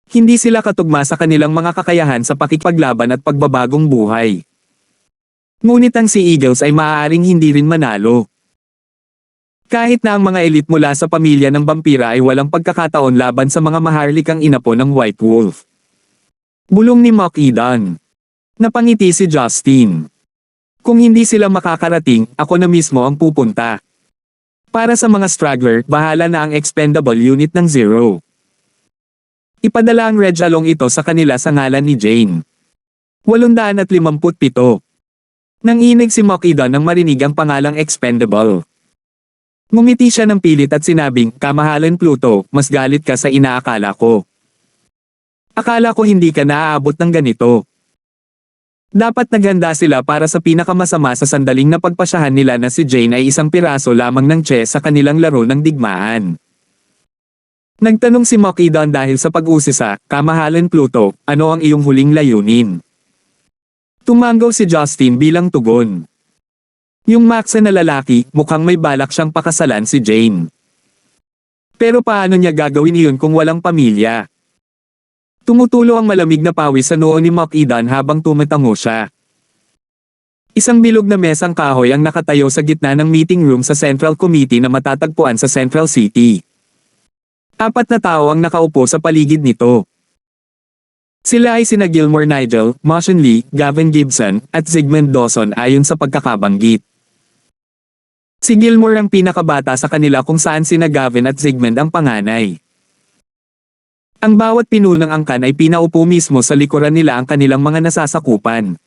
Hindi sila katugma sa kanilang mga kakayahan sa pakikipaglaban at pagbabagong buhay. Ngunit ang Sea Eagles ay maaaring hindi rin manalo. Kahit na ang mga elite mula sa pamilya ng vampira ay walang pagkakataon laban sa mga maharlikang inapo ng White Wolf. Bulong ni McEdan. Napangiti si Justin. Kung hindi sila makakarating, ako na mismo ang pupunta. Para sa mga straggler, bahala na ang expendable unit ng Zero. Ipadala ang Red Along ito sa kanila sa ngalan ni Jane. 857. Nanginig si McEdan nang marinig ang pangalang expendable. Ngumiti siya ng pilit at sinabing, kamahalan Pluto, mas galit ka sa inaakala ko. Akala ko hindi ka naaabot ng ganito. Dapat naghanda sila para sa pinakamasama sa sandaling na pagpasyahan nila na si Jane ay isang piraso lamang ng chess sa kanilang laro ng digmaan. Nagtanong si McEdan dahil sa pag-usisa, kamahalan Pluto, ano ang iyong huling layunin? Tumanggaw si Justin bilang tugon. Yung Maxen na lalaki, mukhang may balak siyang pakasalan si Jane. Pero paano niya gagawin iyon kung walang pamilya? Tumutulo ang malamig na pawis sa noo ni Makidan habang tumatango siya. Isang bilog na mesang kahoy ang nakatayo sa gitna ng meeting room sa Central Committee na matatagpuan sa Central City. 4 na tao ang nakaupo sa paligid nito. Sila ay sina Gilmore Nigel, Motion Lee, Gavin Gibson, at Zygmunt Dawson ayon sa pagkakabanggit. Si Gilmore ang pinakabata sa kanila kung saan sina Gavin at Zygmunt ang panganay. Ang bawat pinunang angkan ay pinaupo mismo sa likuran nila ang kanilang mga nasasakupan.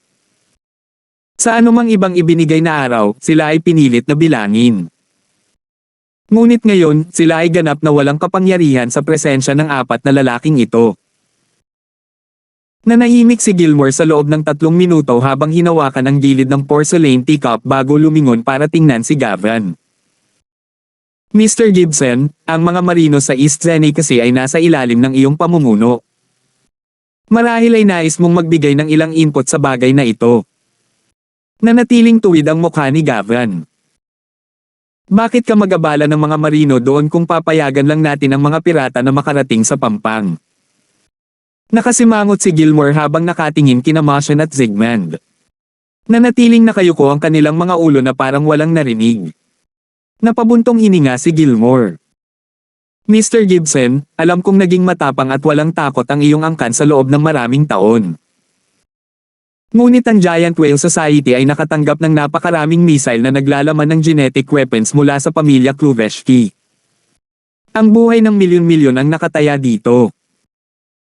Sa anumang ibang ibinigay na araw, sila ay pinilit na bilangin. Ngunit ngayon, sila ay ganap na walang kapangyarihan sa presensya ng 4 na lalaking ito. Nanahimik si Gilmore sa loob ng 3 minuto habang hinawakan ang gilid ng porcelain teacup bago lumingon para tingnan si Gavin. Mr. Gibson, ang mga marino sa East Zenny kasi ay nasa ilalim ng iyong pamumuno. Marahil ay nais mong magbigay ng ilang input sa bagay na ito. Nanatiling tuwid ang mukha ni Gavin. Bakit ka mag-abala ng mga marino doon kung papayagan lang natin ang mga pirata na makarating sa Pampang? Nakasimangot si Gilmore habang nakatingin kina Motion at Zygmunt. Nanatiling nakayuko ang kanilang mga ulo na parang walang narinig. Napabuntong hininga si Gilmore. Mr. Gibson, alam kong naging matapang at walang takot ang iyong angkan sa loob ng maraming taon. Ngunit ang Giant Whale Society ay nakatanggap ng napakaraming missile na naglalaman ng genetic weapons mula sa pamilya Kluveshki. Ang buhay ng milyon-milyon ang nakataya dito.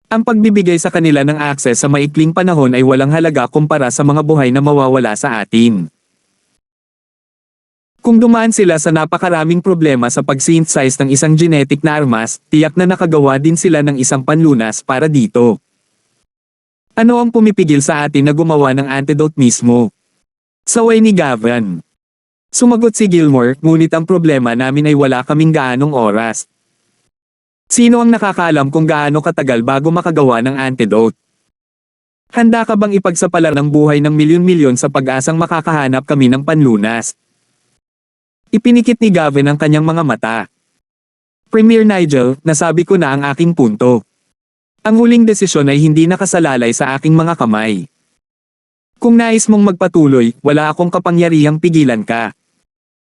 Ang pagbibigay sa kanila ng access sa maikling panahon ay walang halaga kumpara sa mga buhay na mawawala sa atin. Kung dumaan sila sa napakaraming problema sa pag-synthesize ng isang genetic na armas, tiyak na nakagawa din sila ng isang panlunas para dito. Ano ang pumipigil sa atin na gumawa ng antidote mismo? Saway ni Gavin. Sumagot si Gilmore, ngunit ang problema namin ay wala kaming gaanong oras. Sino ang nakakaalam kung gaano katagal bago makagawa ng antidote? Handa ka bang ipagsapalar ng buhay ng milyon-milyon sa pag-asang makakahanap kami ng panlunas? Ipinikit ni Gavin ang kanyang mga mata. Premier Nigel, nasabi ko na ang aking punto. Ang huling desisyon ay hindi nakasalalay sa aking mga kamay. Kung nais mong magpatuloy, wala akong kapangyarihang pigilan ka.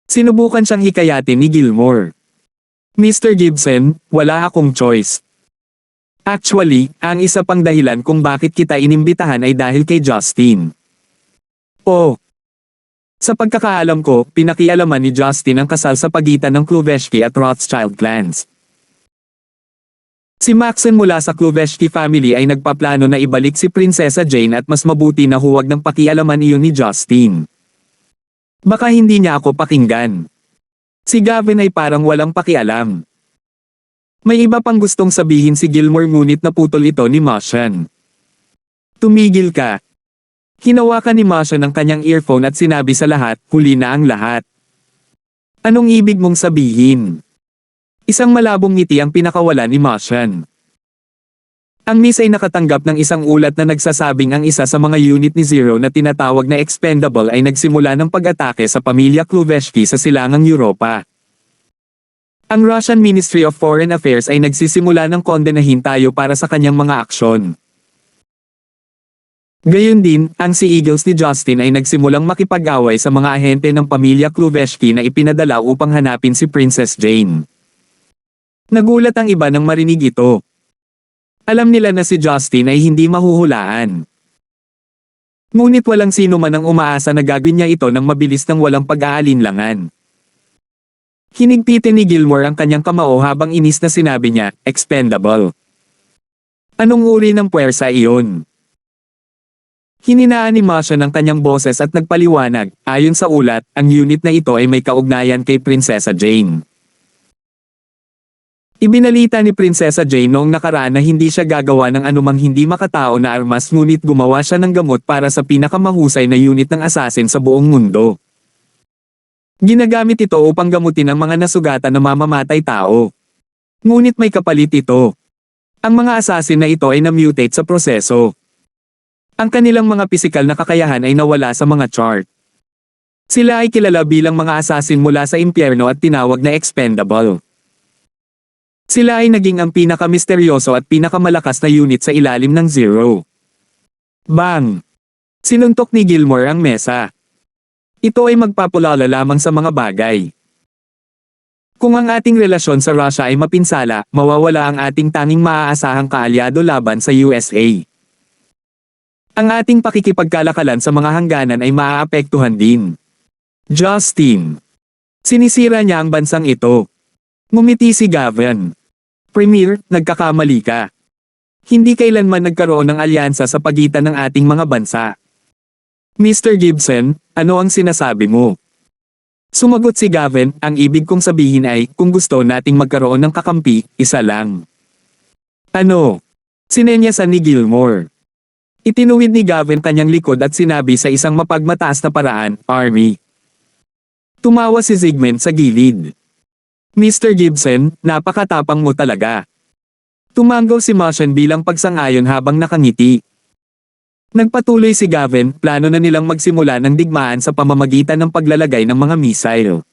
Sinubukan siyang hikayatin ni Gilmore. Mr. Gibson, wala akong choice. Actually, ang isa pang dahilan kung bakit kita inimbitahan ay dahil kay Justin. Oh. Sa pagkakaalam ko, pinakialaman ni Justin ang kasal sa pagitan ng Kluveshki at Rothschild clans. Si Maxen mula sa Kluveshki family ay nagpaplano na ibalik si Prinsesa Jane at mas mabuti na huwag ng pakialaman iyon ni Justin. Baka hindi niya ako pakinggan. Si Gavin ay parang walang pakialam. May iba pang gustong sabihin si Gilmore ngunit naputol ito ni Motion. Tumigil ka. Hinawakan ni Motion ang kanyang earphone at sinabi sa lahat, huli na ang lahat. Anong ibig mong sabihin? Isang malabong ngiti ang pinakawala ni Motion. Ang Miss ay nakatanggap ng isang ulat na nagsasabing ang isa sa mga unit ni Zero na tinatawag na expendable ay nagsimula ng pag-atake sa pamilya Kluveshki sa silangang Europa. Ang Russian Ministry of Foreign Affairs ay nagsisimula ng kondenahin tayo para sa kanyang mga aksyon. Gayon din, ang Sea Eagles ni Justin ay nagsimulang makipag-away sa mga ahente ng pamilya Kluveshki na ipinadala upang hanapin si Princess Jane. Nagulat ang iba nang marinig ito. Alam nila na si Justin ay hindi mahuhulaan. Ngunit walang sino man ang umaasa na gagawin niya ito nang mabilis ng walang pag-aalinlangan. Hinigpitin ni Gilmore ang kanyang kamao habang inis na sinabi niya, expendable. Anong uri ng puwersa iyon? Hininaan ni Motion ang kanyang boses at nagpaliwanag, ayon sa ulat, ang unit na ito ay may kaugnayan kay Prinsesa Jane. Ibinalita ni Prinsesa Jane noong nakaraan na hindi siya gagawa ng anumang hindi makatao na armas ngunit gumawa siya ng gamot para sa pinakamahusay na unit ng assassin sa buong mundo. Ginagamit ito upang gamutin ang mga nasugatan na mamamatay tao. Ngunit may kapalit ito. Ang mga assassin na ito ay na-mutate sa proseso. Ang kanilang mga pisikal na kakayahan ay nawala sa mga chart. Sila ay kilala bilang mga assassin mula sa impyerno at tinawag na expendable. Sila ay naging ang pinakamisteryoso at pinakamalakas na unit sa ilalim ng Zero. Bang! Sinuntok ni Gilmore ang mesa. Ito ay magpapulala lamang sa mga bagay. Kung ang ating relasyon sa Russia ay mapinsala, mawawala ang ating tanging maaasahang kaalyado laban sa USA. Ang ating pakikipagkalakalan sa mga hangganan ay maaapektuhan din. Justin. Sinisira niya ang bansang ito. Ngumiti si Gavin. Premier, nagkakamali ka. Hindi kailanman nagkaroon ng alyansa sa pagitan ng ating mga bansa. Mr. Gibson, ano ang sinasabi mo? Sumagot si Gavin, ang ibig kong sabihin ay, kung gusto nating magkaroon ng kakampi, isa lang. Ano? Sinenyasan ni Gilmore. Itinuwid ni Gavin kanyang likod at sinabi sa isang mapagmataas na paraan, Army. Tumawa si Zygmunt sa gilid. Mr. Gibson, napakatapang mo talaga. Tumanggaw si Martian bilang pagsang-ayon habang nakangiti. Nagpatuloy si Gavin, plano na nilang magsimula ng digmaan sa pamamagitan ng paglalagay ng mga missile.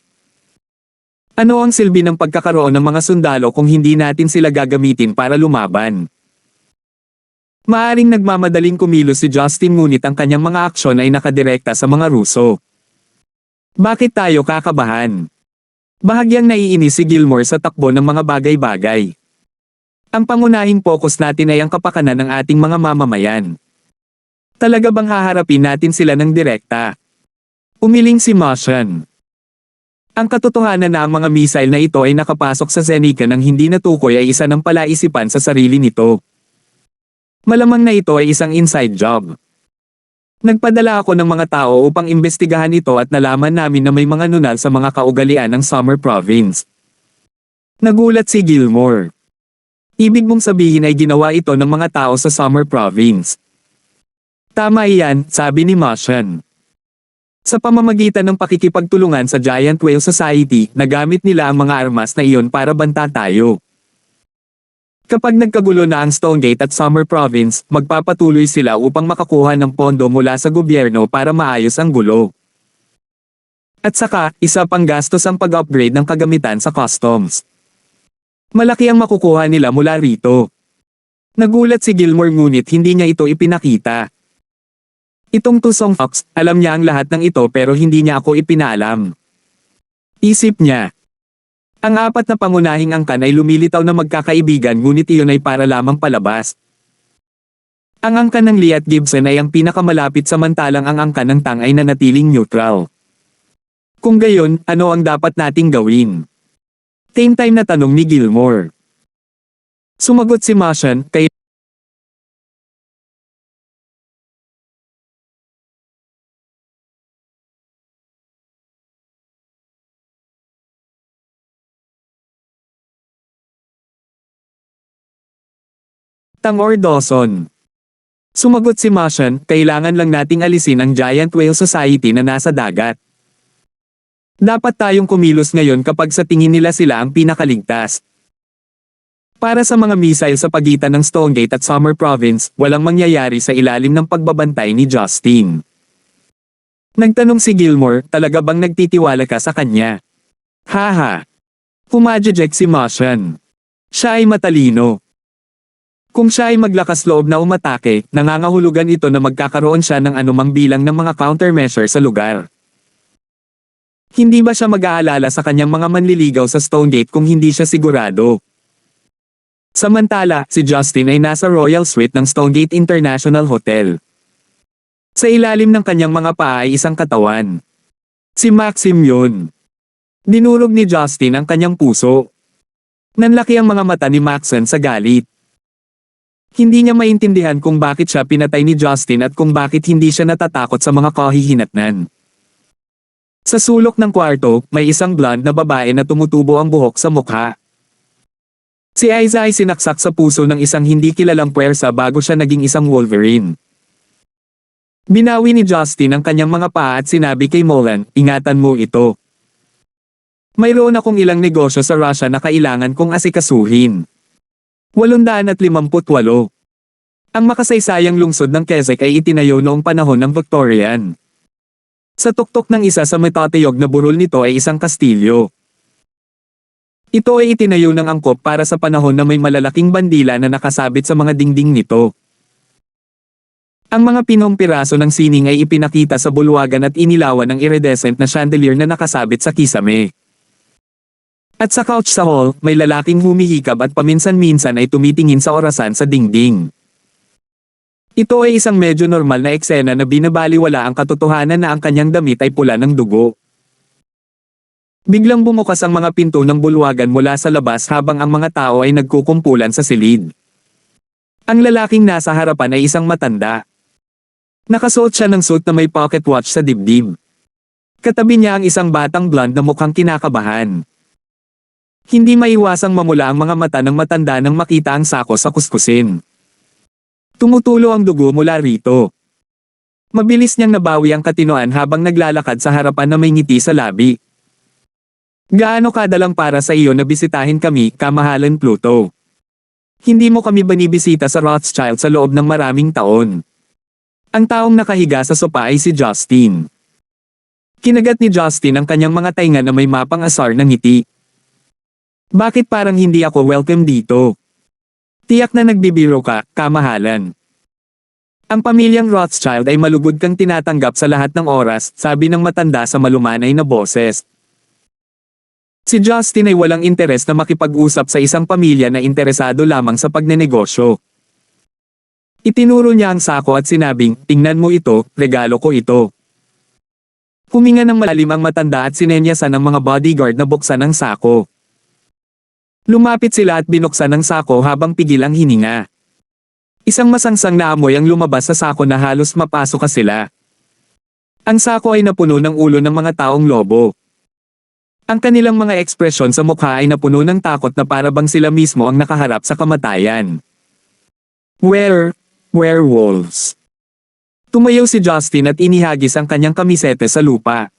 Ano ang silbi ng pagkakaroon ng mga sundalo kung hindi natin sila gagamitin para lumaban? Maaring nagmamadaling kumilos si Justin ngunit ang kanyang mga aksyon ay nakadirekta sa mga Ruso. Bakit tayo kakabahan? Bahagyang naiinis si Gilmore sa takbo ng mga bagay-bagay. Ang pangunahing focus natin ay ang kapakanan ng ating mga mamamayan. Talaga bang haharapin natin sila ng direkta? Umiling si Martian. Ang katotohanan na ang mga missile na ito ay nakapasok sa Zenica nang hindi natukoy ay isa ng palaisipan sa sarili nito. Malamang na ito ay isang inside job. Nagpadala ako ng mga tao upang imbestigahan ito at nalaman namin na may mga nunal sa mga kaugalian ng Summer Province. Nagulat si Gilmore. Ibig mong sabihin ay ginawa ito ng mga tao sa Summer Province. Tama iyan, sabi ni Martian. Sa pamamagitan ng pakikipagtulungan sa Giant Whale Society, nagamit nila ang mga armas na iyon para banta tayo. Kapag nagkagulo na ang Stonegate at Summer Province, magpapatuloy sila upang makakuha ng pondo mula sa gobyerno para maayos ang gulo. At saka, isa pang gastos ang pag-upgrade ng kagamitan sa customs. Malaki ang makukuha nila mula rito. Nagulat si Gilmore ngunit hindi niya ito ipinakita. Itong Tusong Fox, alam niya ang lahat ng ito pero hindi niya ako ipinalam. Isip niya. Ang apat na pangunahing angkan ay lumilitaw na magkakaibigan ngunit iyon ay para lamang palabas. Ang angkan ng Lee at Gibson ay ang pinakamalapit samantalang ang angkan ng Tang ay nanatiling neutral. Kung gayon, ano ang dapat nating gawin? Same time na tanong ni Gilmore. Sumagot si Martian, kay Tang or Dawson. Sumagot si Martian, kailangan lang nating alisin ang Giant Whale Society na nasa dagat. Dapat tayong kumilos ngayon kapag sa tingin nila sila ang pinakaligtas. Para sa mga missile sa pagitan ng Stonegate at Summer Province, walang mangyayari sa ilalim ng pagbabantay ni Justin. Nagtanong si Gilmore, talaga bang nagtitiwala ka sa kanya? Haha. Pumadjejek si Martian. Siya ay matalino. Kung siya ay maglakas loob na umatake, nangangahulugan ito na magkakaroon siya ng anumang bilang ng mga countermeasure sa lugar. Hindi ba siya mag-aalala sa kanyang mga manliligaw sa Stonegate kung hindi siya sigurado? Samantala, si Justin ay nasa Royal Suite ng Stonegate International Hotel. Sa ilalim ng kanyang mga paa ay isang katawan. Si Maxim yun. Dinurog ni Justin ang kanyang puso. Nanlaki ang mga mata ni Maxon sa galit. Hindi niya maintindihan kung bakit siya pinatay ni Justin at kung bakit hindi siya natatakot sa mga kahihinatnan. Sa sulok ng kwarto, may isang blonde na babae na tumutubo ang buhok sa mukha. Si Aiza ay sinaksak sa puso ng isang hindi kilalang puwersa bago siya naging isang Wolverine. Binawi ni Justin ang kanyang mga paa at sinabi kay Molan, ingatan mo ito. Mayroon akong ilang negosyo sa Russia na kailangan kong asikasuhin. 858. Ang makasaysayang lungsod ng Keswick ay itinayo noong panahon ng Victorian. Sa tuktok ng isa sa matatayog na burol nito ay isang kastilyo. Ito ay itinayo ng angkop para sa panahon na may malalaking bandila na nakasabit sa mga dingding nito. Ang mga pinong piraso ng sining ay ipinakita sa bulwagan at inilawan ng iridescent na chandelier na nakasabit sa kisame. At sa couch sa hall, may lalaking humihikab at paminsan-minsan ay tumitingin sa orasan sa dingding. Ito ay isang medyo normal na eksena na binabaliwala ang katotohanan na ang kanyang damit ay pula ng dugo. Biglang bumukas ang mga pinto ng bulwagan mula sa labas habang ang mga tao ay nagkukumpulan sa silid. Ang lalaking nasa harapan ay isang matanda. Nakasuot siya ng suit na may pocket watch sa dibdib. Katabi niya ang isang batang blonde na mukhang kinakabahan. Hindi maiwasang mamula ang mga mata ng matanda nang makita ang sako sa kuskusin. Tumutulo ang dugo mula rito. Mabilis niyang nabawi ang katinoan habang naglalakad sa harapan na may ngiti sa labi. Gaano kadalang para sa iyo na bisitahin kami, kamahalan Pluto? Hindi mo kami binibisita sa Rothschild sa loob ng maraming taon. Ang taong nakahiga sa sopa ay si Justin. Kinagat ni Justin ang kanyang mga tainga na may mapang asar ng ngiti. Bakit parang hindi ako welcome dito? Tiyak na nagbibiro ka, kamahalan. Ang pamilyang Rothschild ay malugod kang tinatanggap sa lahat ng oras, sabi ng matanda sa malumanay na boses. Si Justin ay walang interes na makipag-usap sa isang pamilya na interesado lamang sa pagnenegosyo. Itinuro niya ang sako at sinabing, tingnan mo ito, regalo ko ito. Huminga ng malalim ang matanda at sinenyasan ng mga bodyguard na buksan ang sako. Lumapit sila at binuksan ang sako habang pigil ang hininga. Isang masangsang na amoy ang lumabas sa sako na halos mapasok sila. Ang sako ay napuno ng ulo ng mga taong lobo. Ang kanilang mga ekspresyon sa mukha ay napuno ng takot na para bang sila mismo ang nakaharap sa kamatayan. Werewolves. Tumayo si Justin at inihagis ang kanyang kamisete sa lupa.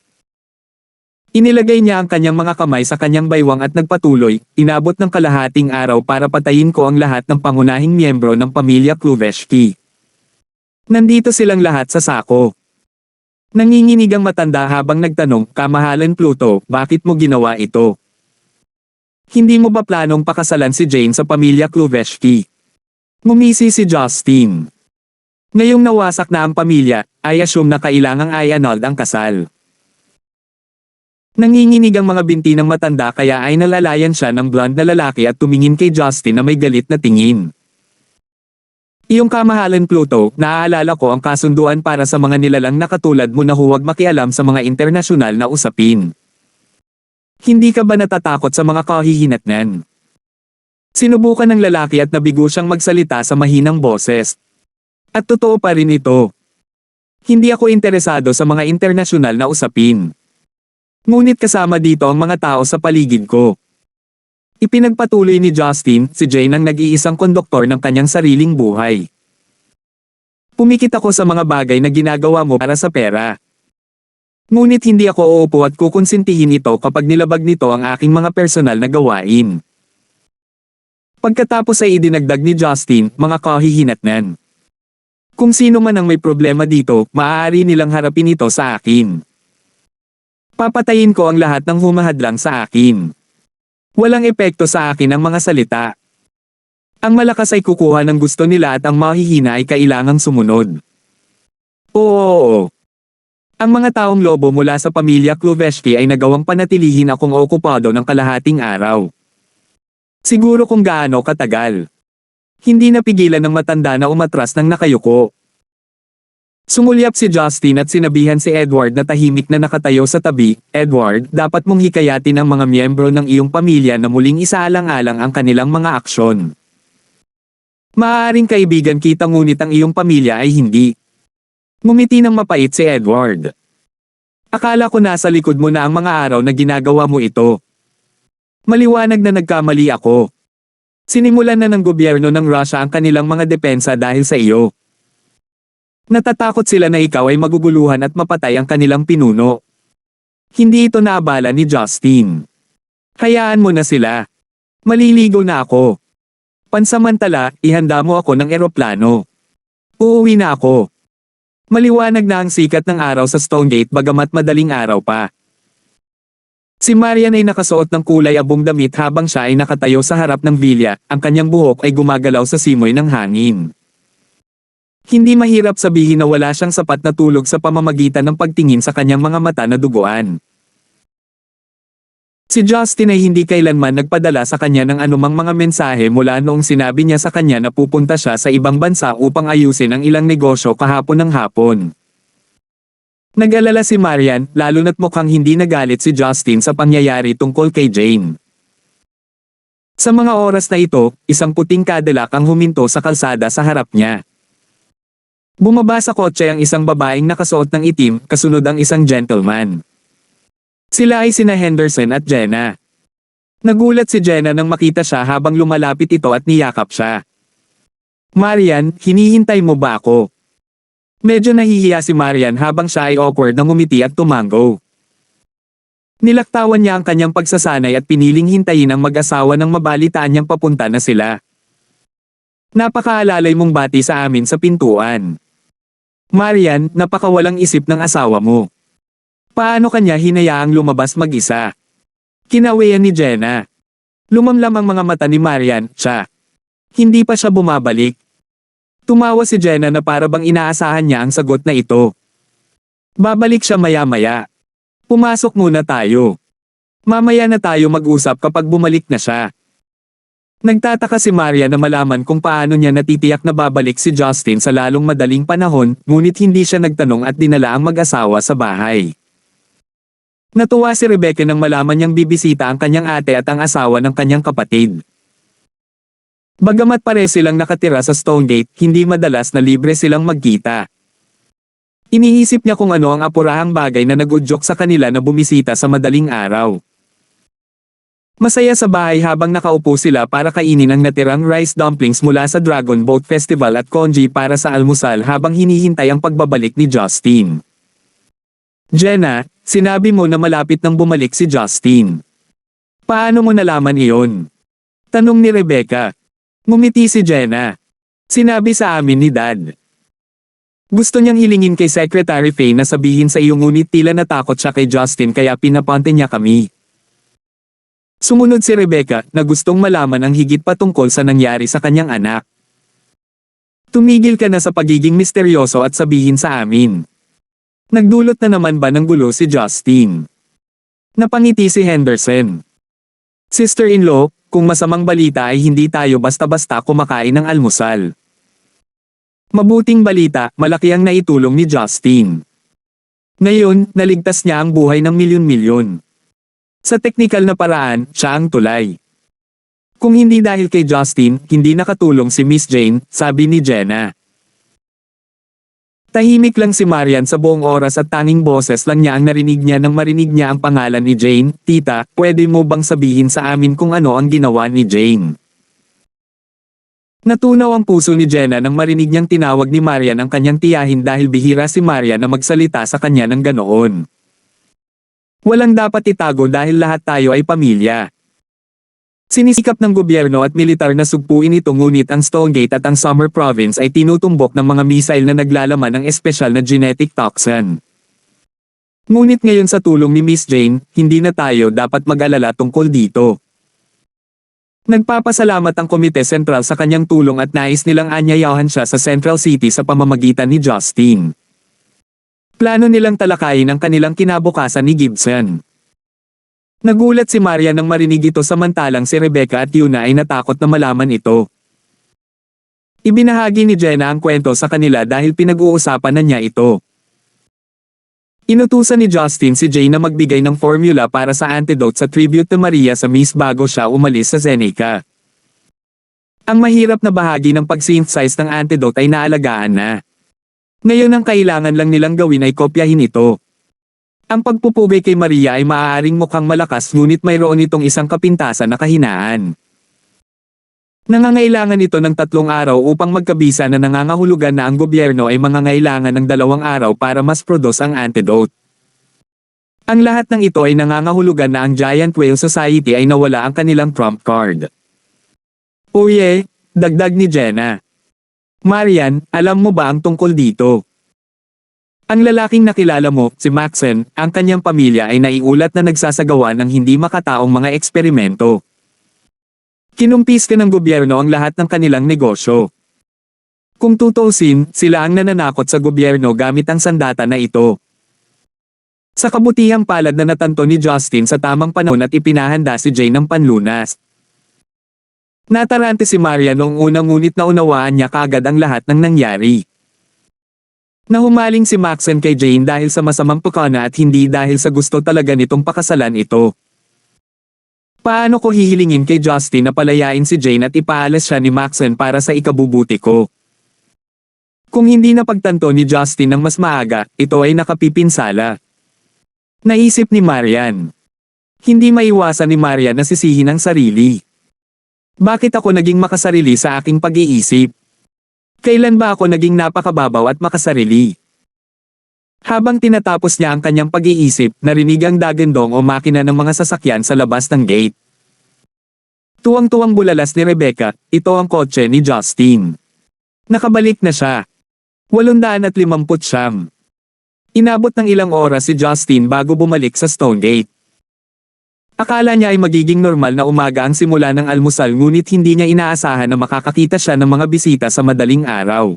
Inilagay niya ang kanyang mga kamay sa kanyang baywang at nagpatuloy, inabot ng kalahating araw para patayin ko ang lahat ng pangunahing miyembro ng pamilya Kluveshki. Nandito silang lahat sa sako. Nanginginig ang matanda habang nagtanong, kamahalan Pluto, bakit mo ginawa ito? Hindi mo ba planong pakasalan si Jane sa pamilya Kluveshki? Ngumisi si Justin. Ngayong nawasak na ang pamilya, I assume na kailangang i-annulled ang kasal. Nanginginig ang mga binti ng matanda kaya ay nalalayan siya ng blonde na lalaki at tumingin kay Justin na may galit na tingin. Iyong kamahalan Pluto, naaalala ko ang kasunduan para sa mga nilalang na katulad mo na huwag makialam sa mga internasyonal na usapin. Hindi ka ba natatakot sa mga kahihinatnan? Sinubukan ng lalaki at nabigo siyang magsalita sa mahinang boses. At totoo pa rin ito. Hindi ako interesado sa mga internasyonal na usapin. Ngunit kasama dito ang mga tao sa paligid ko. Ipinagpatuloy ni Justin, si Jane ang nag-iisang konduktor ng kanyang sariling buhay. Pumikit ako sa mga bagay na ginagawa mo para sa pera. Ngunit hindi ako uupo at kukonsintihin ito kapag nilabag nito ang aking mga personal na gawain. Pagkatapos ay idinagdag ni Justin, mga kahihinatnan. Kung sino man ang may problema dito, maaari nilang harapin ito sa akin. Papatayin ko ang lahat ng humahadlang sa akin. Walang epekto sa akin ang mga salita. Ang malakas ay kukuha ng gusto nila at ang mahihina ay kailangang sumunod. Oo. Ang mga taong lobo mula sa pamilya Kluveshki ay nagawang panatilihin akong okupado ng kalahating araw. Siguro kung gaano katagal. Hindi napigilan ng matanda na umatras ng nakayuko. Sumulyap si Justin at sinabihan si Edward na tahimik na nakatayo sa tabi, Edward, dapat mong hikayatin ang mga miyembro ng iyong pamilya na muling isaalang-alang ang kanilang mga aksyon. Maaaring kaibigan kita ngunit ang iyong pamilya ay hindi. Ngumiti ng mapait si Edward. Akala ko nasa likod mo na ang mga araw na ginagawa mo ito. Maliwanag na nagkamali ako. Sinimulan na ng gobyerno ng Russia ang kanilang mga depensa dahil sa iyo. Natatakot sila na ikaw ay maguguluhan at mapatay ang kanilang pinuno. Hindi ito naabala ni Justin. Hayaan mo na sila. Maliligo na ako. Pansamantala, ihanda mo ako ng eroplano. Uuwi na ako. Maliwanag na ang sikat ng araw sa Stonegate bagamat madaling araw pa. Si Marian ay nakasuot ng kulay abong damit habang siya ay nakatayo sa harap ng bilya, ang kanyang buhok ay gumagalaw sa simoy ng hangin. Hindi mahirap sabihin na wala siyang sapat na tulog sa pamamagitan ng pagtingin sa kanyang mga mata na duguan. Si Justin ay hindi kailanman nagpadala sa kanya ng anumang mga mensahe mula noong sinabi niya sa kanya na pupunta siya sa ibang bansa upang ayusin ang ilang negosyo kahapon ng hapon. Nag-alala si Marian, lalo na't mukhang hindi nagalit si Justin sa pangyayari tungkol kay Jane. Sa mga oras na ito, isang puting Cadillac ang huminto sa kalsada sa harap niya. Bumaba sa kotse ang isang babaeng nakasuot ng itim, kasunod ang isang gentleman. Sila ay sina Henderson at Jenna. Nagulat si Jenna nang makita siya habang lumalapit ito at niyakap siya. Marian, hinihintay mo ba ako? Medyo nahihiya si Marian habang siya ay awkward na ngumiti at tumango. Nilaktawan niya ang kanyang pagsasanay at piniling hintayin ang mag-asawa nang mabalitaan niyang papunta na sila. Napakaalalay mong bati sa amin sa pintuan. Marian, napakawalang isip ng asawa mo. Paano kanya hinayaang lumabas mag-isa? Kinawian ni Jenna. Lumamlam ang mga mata ni Marian, siya. Hindi pa siya bumabalik. Tumawa si Jenna na para bang inaasahan niya ang sagot na ito. Babalik siya maya-maya. Pumasok muna tayo. Mamaya na tayo mag-usap kapag bumalik na siya. Nagtataka si Marian na malaman kung paano niya natitiyak na babalik si Justin sa lalong madaling panahon, ngunit hindi siya nagtanong at dinala ang mag-asawa sa bahay. Natuwa si Rebecca nang malaman niyang bibisita ang kanyang ate at ang asawa ng kanyang kapatid. Bagamat pare silang nakatira sa Stonegate, hindi madalas na libre silang magkita. Iniisip niya kung ano ang apurahang bagay na nag-udyok sa kanila na bumisita sa madaling araw. Masaya sa bahay habang nakaupo sila para kainin ang natirang rice dumplings mula sa Dragon Boat Festival at congee para sa almusal habang hinihintay ang pagbabalik ni Justin. Jenna, sinabi mo na malapit nang bumalik si Justin. Paano mo nalaman iyon? Tanong ni Rebecca. Ngumiti si Jenna. Sinabi sa amin ni Dad. Gusto niyang hilingin kay Secretary Faye na sabihin sa iyo ngunit tila natakot siya kay Justin kaya pinapante niya kami. Sumunod si Rebecca na gustong malaman ang higit pa tungkol sa nangyari sa kanyang anak. Tumigil ka na sa pagiging misteryoso at sabihin sa amin. Nagdulot na naman ba ng gulo si Justin? Napangiti si Henderson. Sister-in-law, kung masamang balita ay hindi tayo basta-basta kumakain ng almusal. Mabuting balita, malaki ang naitulong ni Justin. Ngayon, naligtas niya ang buhay ng milyon-milyon. Sa teknikal na paraan, siya ang tulay. Kung hindi dahil kay Justin, hindi nakatulong si Miss Jane, sabi ni Jenna. Tahimik lang si Marian sa buong oras at tanging boses lang niya ang narinig niya nang marinig niya ang pangalan ni Jane. Tita, pwede mo bang sabihin sa amin kung ano ang ginawa ni Jane? Natunaw ang puso ni Jenna nang marinig niyang tinawag ni Marian ang kanyang tiyahin dahil bihira si Marian na magsalita sa kanya ng ganoon. Walang dapat itago dahil lahat tayo ay pamilya. Sinisikap ng gobyerno at militar na sugpuin ito ngunit ang Stonegate at ang Summer Province ay tinutumbok ng mga missile na naglalaman ng espesyal na genetic toxin. Ngunit ngayon sa tulong ni Miss Jane, hindi na tayo dapat mag-alala tungkol dito. Nagpapasalamat ang Komite Sentral sa kanyang tulong at nais nilang anyayahan siya sa Central City sa pamamagitan ni Justin. Plano nilang talakayin ang kanilang kinabukasan ni Gibson. Nagulat si Maria nang marinig ito samantalang si Rebecca at Yuna ay natakot na malaman ito. Ibinahagi ni Jenna ang kwento sa kanila dahil pinag-uusapan na niya ito. Inutusan ni Justin si Jane na magbigay ng formula para sa antidote sa tribute to Maria sa Miss bago siya umalis sa Zeneca. Ang mahirap na bahagi ng pag-synthesize ng antidote ay naalagaan na. Ngayon ang kailangan lang nilang gawin ay kopyahin ito. Ang pagpupugay kay Maria ay maaaring mukhang malakas ngunit mayroon itong isang kapintasan na kahinaan. Nangangailangan ito ng 3 araw upang magkabisa na nangangahulugan na ang gobyerno ay mangangailangan ng 2 araw para mas produce ang antidote. Ang lahat ng ito ay nangangahulugan na ang Giant Whale Society ay nawala ang kanilang trump card. Oye, dagdag ni Jenna. Marian, alam mo ba ang tungkol dito? Ang lalaking nakilala mo, si Maxen, ang kanyang pamilya ay naiulat na nagsasagawa ng hindi makataong mga eksperimento. Kinumpis ka ng gobyerno ang lahat ng kanilang negosyo. Kung tutuusin, sila ang nananakot sa gobyerno gamit ang sandata na ito. Sa kabutihang palad na natanto ni Justin sa tamang panahon at ipinahanda si Jane ng panlunas. Natarante si Maria noong unang ngunit naunawaan niya kaagad ang lahat ng nangyari. Nahumaling si Maxen kay Jane dahil sa masamang pagkana at hindi dahil sa gusto talaga nitong pakasalan ito. Paano ko hihilingin kay Justin na palayain si Jane at ipaalis siya ni Maxen para sa ikabubuti ko? Kung hindi napagtanto ni Justin ng mas maaga, ito ay nakapipinsala. Naisip ni Marian. Hindi maiwasan ni Marian na sisihin ang sarili. Bakit ako naging makasarili sa aking pag-iisip? Kailan ba ako naging napakababaw at makasarili? Habang tinatapos niya ang kanyang pag-iisip, narinig ang dagandong o makina ng mga sasakyan sa labas ng gate. Tuwang-tuwang bulalas ni Rebecca, ito ang kotse ni Justin. Nakabalik na siya. 850. Inabot ng ilang oras si Justin bago bumalik sa Stonegate. Akala niya ay magiging normal na umaga ang simula ng almusal ngunit hindi niya inaasahan na makakakita siya ng mga bisita sa madaling araw.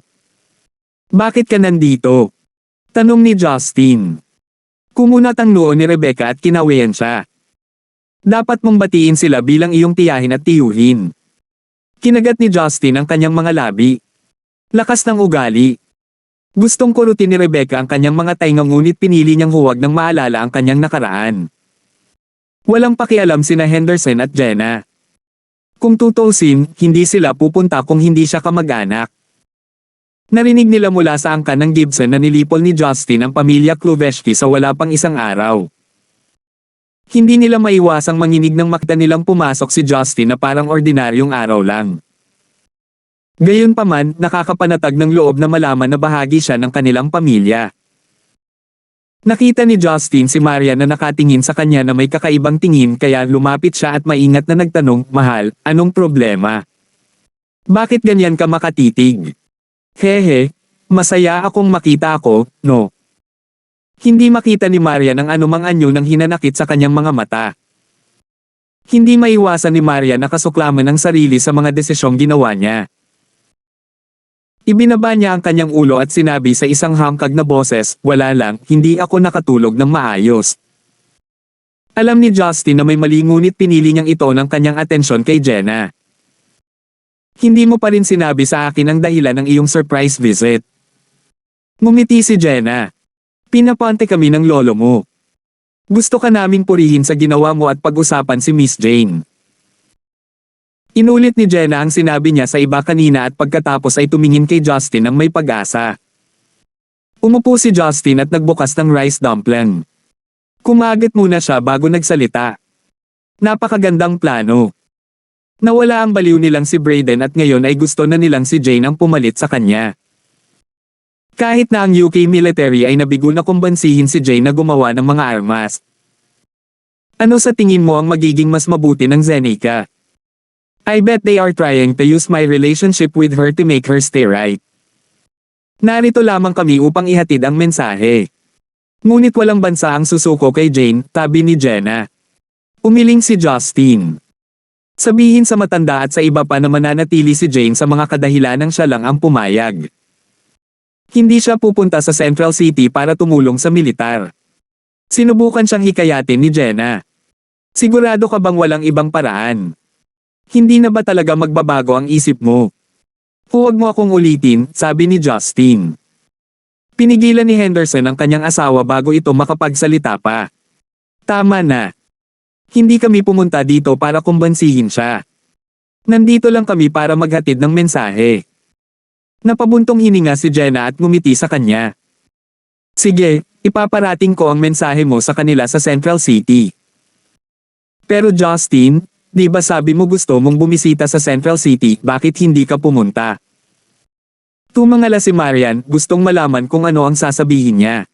Bakit ka nandito? Tanong ni Justin. Kumunat ang noo ni Rebecca at kinawian siya. Dapat mong batiin sila bilang iyong tiyahin at tiyuhin. Kinagat ni Justin ang kanyang mga labi. Lakas ng ugali. Gustong kurutin ni Rebecca ang kanyang mga tainga ngunit pinili niyang huwag nang maalala ang kanyang nakaraan. Walang pakialam sina Henderson at Jenna. Kung tutuusin, hindi sila pupunta kung hindi siya kamag-anak. Narinig nila mula sa angkan ng Gibson na nilipol ni Justin ang pamilya Kluveshki sa wala pang isang araw. Hindi nila maiwasang manginig nang makita nilang pumasok si Justin na parang ordinaryong araw lang. Gayunpaman, nakakapanatag ng loob na malaman na bahagi siya ng kanilang pamilya. Nakita ni Justin si Maria na nakatingin sa kanya na may kakaibang tingin kaya lumapit siya at maingat na nagtanong, "Mahal, anong problema? Bakit ganyan ka makatitig?" "Hehe, masaya akong makita ako, no?" Hindi makita ni Maria ng anumang anyo ng hinanakit sa kanyang mga mata. Hindi maiwasan ni Maria na kasuklaman ang sarili sa mga desisyong ginawa niya. Ibinaba niya ang kanyang ulo at sinabi sa isang hangkag na boses, "Wala lang, hindi ako nakatulog ng maayos." Alam ni Justin na may mali ngunit pinili niyang ito ng kanyang atensyon kay Jenna. "Hindi mo pa rin sinabi sa akin ang dahilan ng iyong surprise visit." Ngumiti si Jenna. "Pinapante kami ng lolo mo. Gusto ka naming purihin sa ginawa mo at pag-usapan si Miss Jane." Inulit ni Jenna ang sinabi niya sa iba kanina at pagkatapos ay tumingin kay Justin ng may pag-asa. Umupo si Justin at nagbukas ng rice dumpling. Kumagat muna siya bago nagsalita. Napakagandang plano. Nawala ang baliw nilang si Brayden at ngayon ay gusto na nilang si Jane ang pumalit sa kanya. Kahit na ang UK military ay nabigo na kumbansihin si Jane na gumawa ng mga armas. Ano sa tingin mo ang magiging mas mabuti ng Zeneca? I bet they are trying to use my relationship with her to make her stay right. Narito lamang kami upang ihatid ang mensahe. Ngunit walang bansa ang susuko kay Jane, tabi ni Jenna. Umiling si Justin. Sabihin sa matanda at sa iba pa na mananatili si Jane sa mga kadahilanang siya lang ang pumayag. Hindi siya pupunta sa Central City para tumulong sa militar. Sinubukan siyang hikayatin ni Jenna. Sigurado ka bang walang ibang paraan? Hindi na ba talaga magbabago ang isip mo? Huwag mo akong ulitin, sabi ni Justin. Pinigilan ni Henderson ang kanyang asawa bago ito makapagsalita pa. Tama na. Hindi kami pumunta dito para kumbansihin siya. Nandito lang kami para maghatid ng mensahe. Napabuntong hininga si Jenna at ngumiti sa kanya. Sige, ipaparating ko ang mensahe mo sa kanila sa Central City. Pero Justin, di ba sabi mo gusto mong bumisita sa Central City, bakit hindi ka pumunta? Tumangala si Marian, gustong malaman kung ano ang sasabihin niya.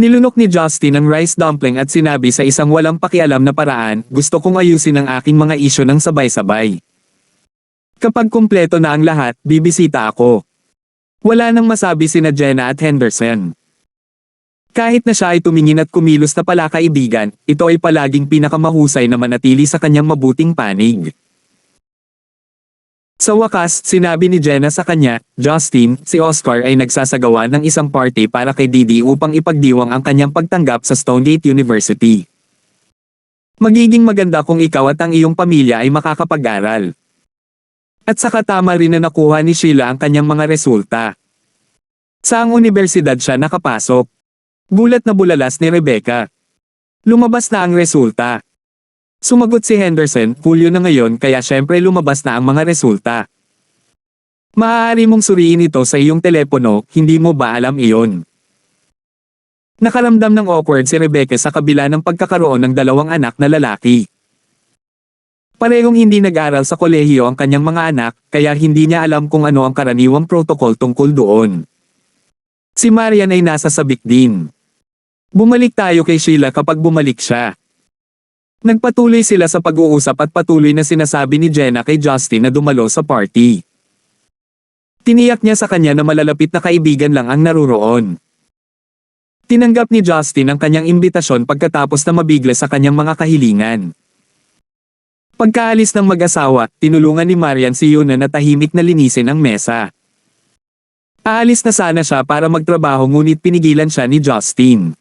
Nilunok ni Justin ang rice dumpling at sinabi sa isang walang pakialam na paraan, gusto kong ayusin ang aking mga isyu ng sabay-sabay. Kapag kumpleto na ang lahat, bibisita ako. Wala nang masabi sina Jenna at Henderson. Kahit na siya ay tumingin at kumilos na pala kaibigan, ito ay palaging pinakamahusay na manatili sa kanyang mabuting panig. Sa wakas, sinabi ni Jenna sa kanya, Justin, si Oscar ay nagsasagawa ng isang party para kay Didi upang ipagdiwang ang kanyang pagtanggap sa Stonegate University. Magiging maganda kung ikaw at ang iyong pamilya ay makakapag-aral. At saka tama rin na nakuha ni Sheila ang kanyang mga resulta. Saang universidad siya nakapasok? Gulat na bulalas ni Rebecca. Lumabas na ang resulta. Sumagot si Henderson, Hulyo na ngayon kaya syempre lumabas na ang mga resulta. Maaari mong suriin ito sa iyong telepono, hindi mo ba alam iyon? Nakaramdam ng awkward si Rebecca sa kabila ng pagkakaroon ng dalawang anak na lalaki. Parehong hindi nag-aral sa kolehiyo ang kanyang mga anak, kaya hindi niya alam kung ano ang karaniwang protocol tungkol doon. Si Marian ay nasa sabik din. Bumalik tayo kay Sheila kapag bumalik siya. Nagpatuloy sila sa pag-uusap at patuloy na sinasabi ni Jenna kay Justin na dumalo sa party. Tiniyak niya sa kanya na malalapit na kaibigan lang ang naruroon. Tinanggap ni Justin ang kanyang imbitasyon pagkatapos na mabigla sa kanyang mga kahilingan. Pagkaalis ng mag-asawa, tinulungan ni Marian si Yuna na tahimik na linisin ang mesa. Aalis na sana siya para magtrabaho ngunit pinigilan siya ni Justin.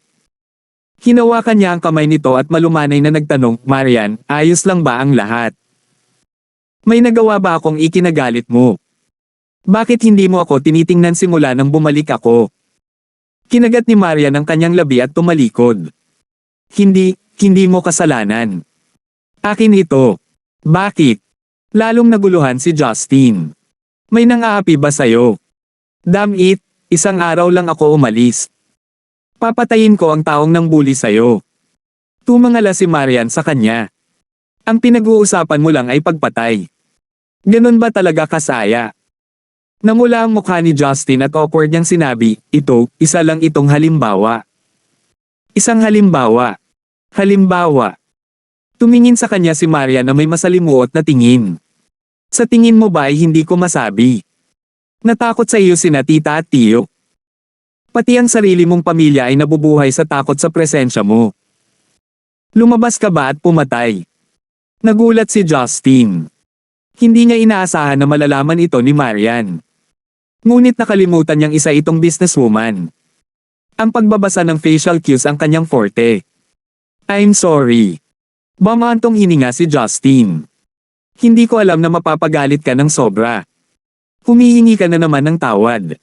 Hinawakan niya ang kamay nito at malumanay na nagtanong, Marian, ayos lang ba ang lahat? May nagawa ba akong ikinagalit mo? Bakit hindi mo ako tinitingnan simula nang bumalik ako? Kinagat ni Marian ang kanyang labi at tumalikod. Hindi mo kasalanan. Akin ito. Bakit? Lalong naguluhan si Justin. May nang-aapi ba sayo? Damn it, isang araw lang ako umalis. Papatayin ko ang taong nang bully sayo. Tumangala si Marian sa kanya. Ang pinag-uusapan mo lang ay pagpatay. Ganon ba talaga kasaya? Namula ang mukha ni Justin at awkward niyang sinabi, isa lang itong halimbawa. Isang halimbawa. Halimbawa. Tumingin sa kanya si Marian na may masalimuot na tingin. Sa tingin mo ba ay hindi ko masabi? Natakot sa iyo sina tita at tiyo. Pati ang sarili mong pamilya ay nabubuhay sa takot sa presensya mo. Lumabas ka ba at pumatay? Nagulat si Justin. Hindi niya inaasahan na malalaman ito ni Marian. Ngunit nakalimutan niyang isa itong businesswoman. Ang pagbabasa ng facial cues ang kanyang forte. I'm sorry. Bamantong hininga si Justin. Hindi ko alam na mapapagalit ka ng sobra. Humihingi ka na naman ng tawad.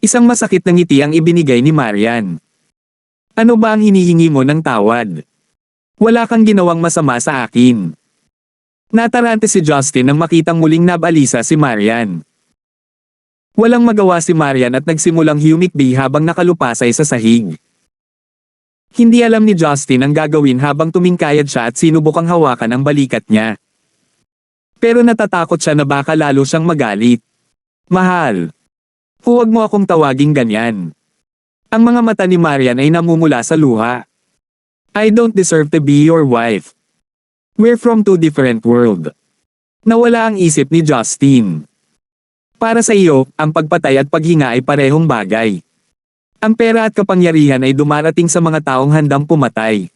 Isang masakit na ngiti ang ibinigay ni Marian. Ano ba ang hinihingi mo ng tawad? Wala kang ginawang masama sa akin. Natarante si Justin nang makitang muling nabalisa si Marian. Walang magawa si Marian at nagsimulang humikbi habang nakalupasay sa sahig. Hindi alam ni Justin ang gagawin habang tumingkayad siya at sinubukang hawakan ang balikat niya. Pero natatakot siya na baka lalo siyang magalit. Mahal. Huwag mo akong tawaging ganyan. Ang mga mata ni Marian ay namumula sa luha. I don't deserve to be your wife. We're from two different worlds. Nawala ang isip ni Justin. Para sa iyo, ang pagpatay at paghinga ay parehong bagay. Ang pera at kapangyarihan ay dumarating sa mga taong handang pumatay.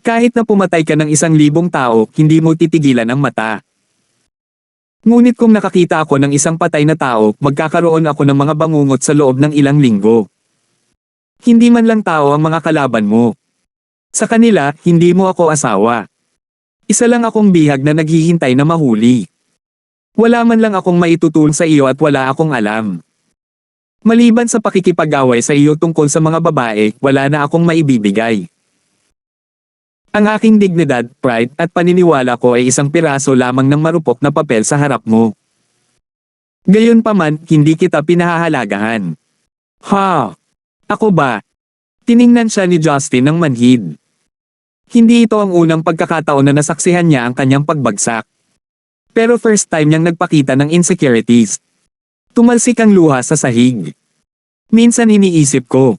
Kahit na pumatay ka ng 1,000 tao, hindi mo titigilan ang mata. Ngunit kung nakakita ako ng isang patay na tao, magkakaroon ako ng mga bangungot sa loob ng ilang linggo. Hindi man lang tao ang mga kalaban mo. Sa kanila, hindi mo ako asawa. Isa lang akong bihag na naghihintay na mahuli. Wala man lang akong maitutulong sa iyo at wala akong alam. Maliban sa pakikipag-away sa iyo tungkol sa mga babae, wala na akong maibibigay. Ang aking dignidad, pride, at paniniwala ko ay isang piraso lamang ng marupok na papel sa harap mo. Gayunpaman, hindi kita pinahahalagahan. Ha? Ako ba? Tiningnan siya ni Justin ng manhid. Hindi ito ang unang pagkakataon na nasaksihan niya ang kanyang pagbagsak. Pero first time niyang nagpakita ng insecurities. Tumalsik ang luha sa sahig. Minsan iniisip ko,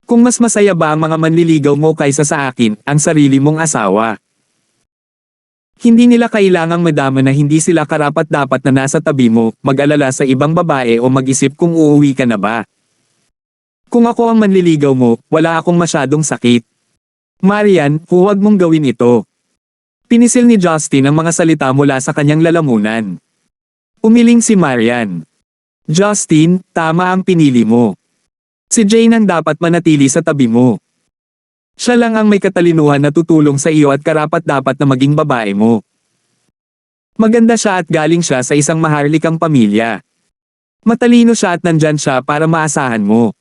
kung mas masaya ba ang mga manliligaw mo kaysa sa akin, ang sarili mong asawa. Hindi nila kailangang madama na hindi sila karapat-dapat na nasa tabi mo, mag-alala sa ibang babae o mag-isip kung uuwi ka na ba. Kung ako ang manliligaw mo, wala akong masyadong sakit. Marian, huwag mong gawin ito. Pinisil ni Justin ang mga salita mula sa kanyang lalamunan. Umiling si Marian. Justin, tama ang pinili mo. Si Jane ang dapat manatili sa tabi mo. Siya lang ang may katalinuhan na tutulong sa iyo at karapat-dapat na maging babae mo. Maganda siya at galing siya sa isang maharlikang pamilya. Matalino siya at nandyan siya para maasahan mo.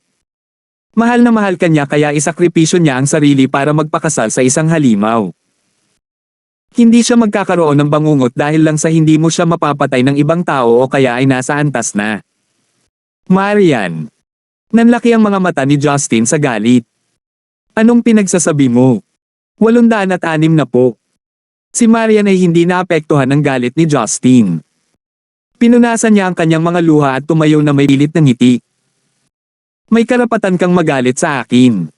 Mahal na mahal ka niya kaya isakripisyo niya ang sarili para magpakasal sa isang halimaw. Hindi siya magkakaroon ng bangungot dahil lang sa hindi mo siya mapapatay ng ibang tao o kaya ay nasa antas na. Marian. Nanlaki ang mga mata ni Justin sa galit. Anong pinagsasabi mo? 806 na po. Si Marian ay hindi naapektuhan ng galit ni Justin. Pinunasan niya ang kanyang mga luha at tumayo na may pilit ng ngiti. May karapatan kang magalit sa akin.